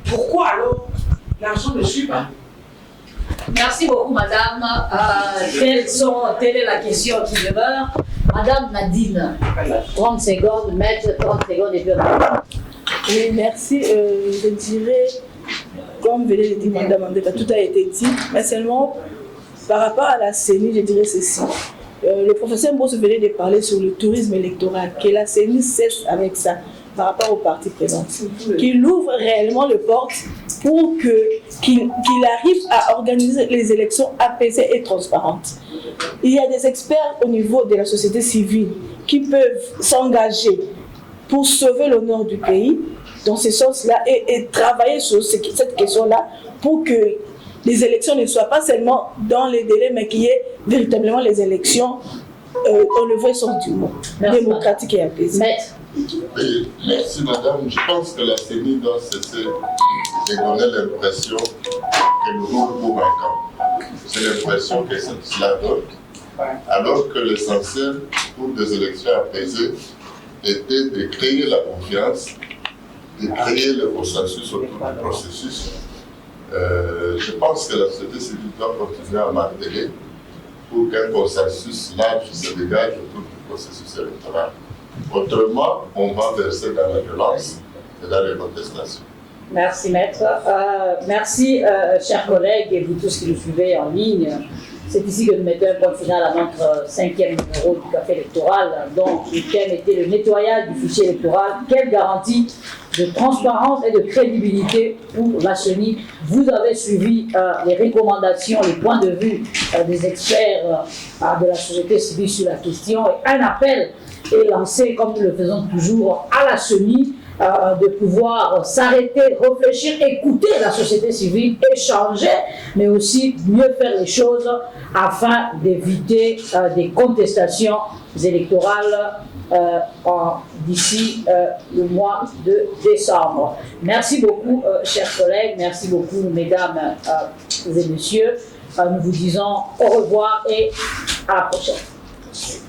pourquoi alors l'argent ne suit pas? Merci beaucoup, madame. Telle est la question qui demeure. Madame Nadine, 30 secondes, maître, 30 secondes et puis on a... Oui, merci. Je dirais, comme venait de dire madame Andeka, tout a été dit, mais seulement par rapport à la CENI, je dirais ceci. Le professeur Boss venait de parler sur le tourisme électoral, que la CENI cesse avec ça par rapport aux partis présents, qu'il ouvre réellement les portes pour qu'il arrive à organiser les élections apaisées et transparentes. Il y a des experts au niveau de la société civile qui peuvent s'engager pour sauver l'honneur du pays dans ce sens-là et travailler sur cette question-là pour que les élections ne soient pas seulement dans les délais, mais qu'il y ait véritablement les élections dans le vrai sens du mot, démocratique et apaisées. Oui, merci madame. Je pense que la CENI doit cesser de donner l'impression que nous roulons pour un camp. C'est l'impression que cela donne, alors que l'essentiel pour des élections apaisées était de créer la confiance, de créer le consensus autour du processus. Je pense que la société civile doit continuer à marteler pour qu'un consensus large se dégage autour du processus électoral. Autrement, on va verser dans la violence et dans les contestations. Merci, maître. Merci, chers collègues et vous tous qui nous suivez en ligne. C'est ici que nous mettons un point final à notre 5e numéro du Café électoral, dont le thème était le nettoyage du fichier électoral. Quelle garantie de transparence et de crédibilité pour la CENI? Vous avez suivi les recommandations, les points de vue des experts de la société civile sur la question. Et un appel est lancé, comme nous le faisons toujours, à la CENI, de pouvoir s'arrêter, réfléchir, écouter la société civile, échanger, mais aussi mieux faire les choses afin d'éviter des contestations électorales d'ici le mois de décembre. Merci beaucoup, chers collègues, merci beaucoup, mesdames et messieurs. Nous vous disons au revoir et à la prochaine. Merci.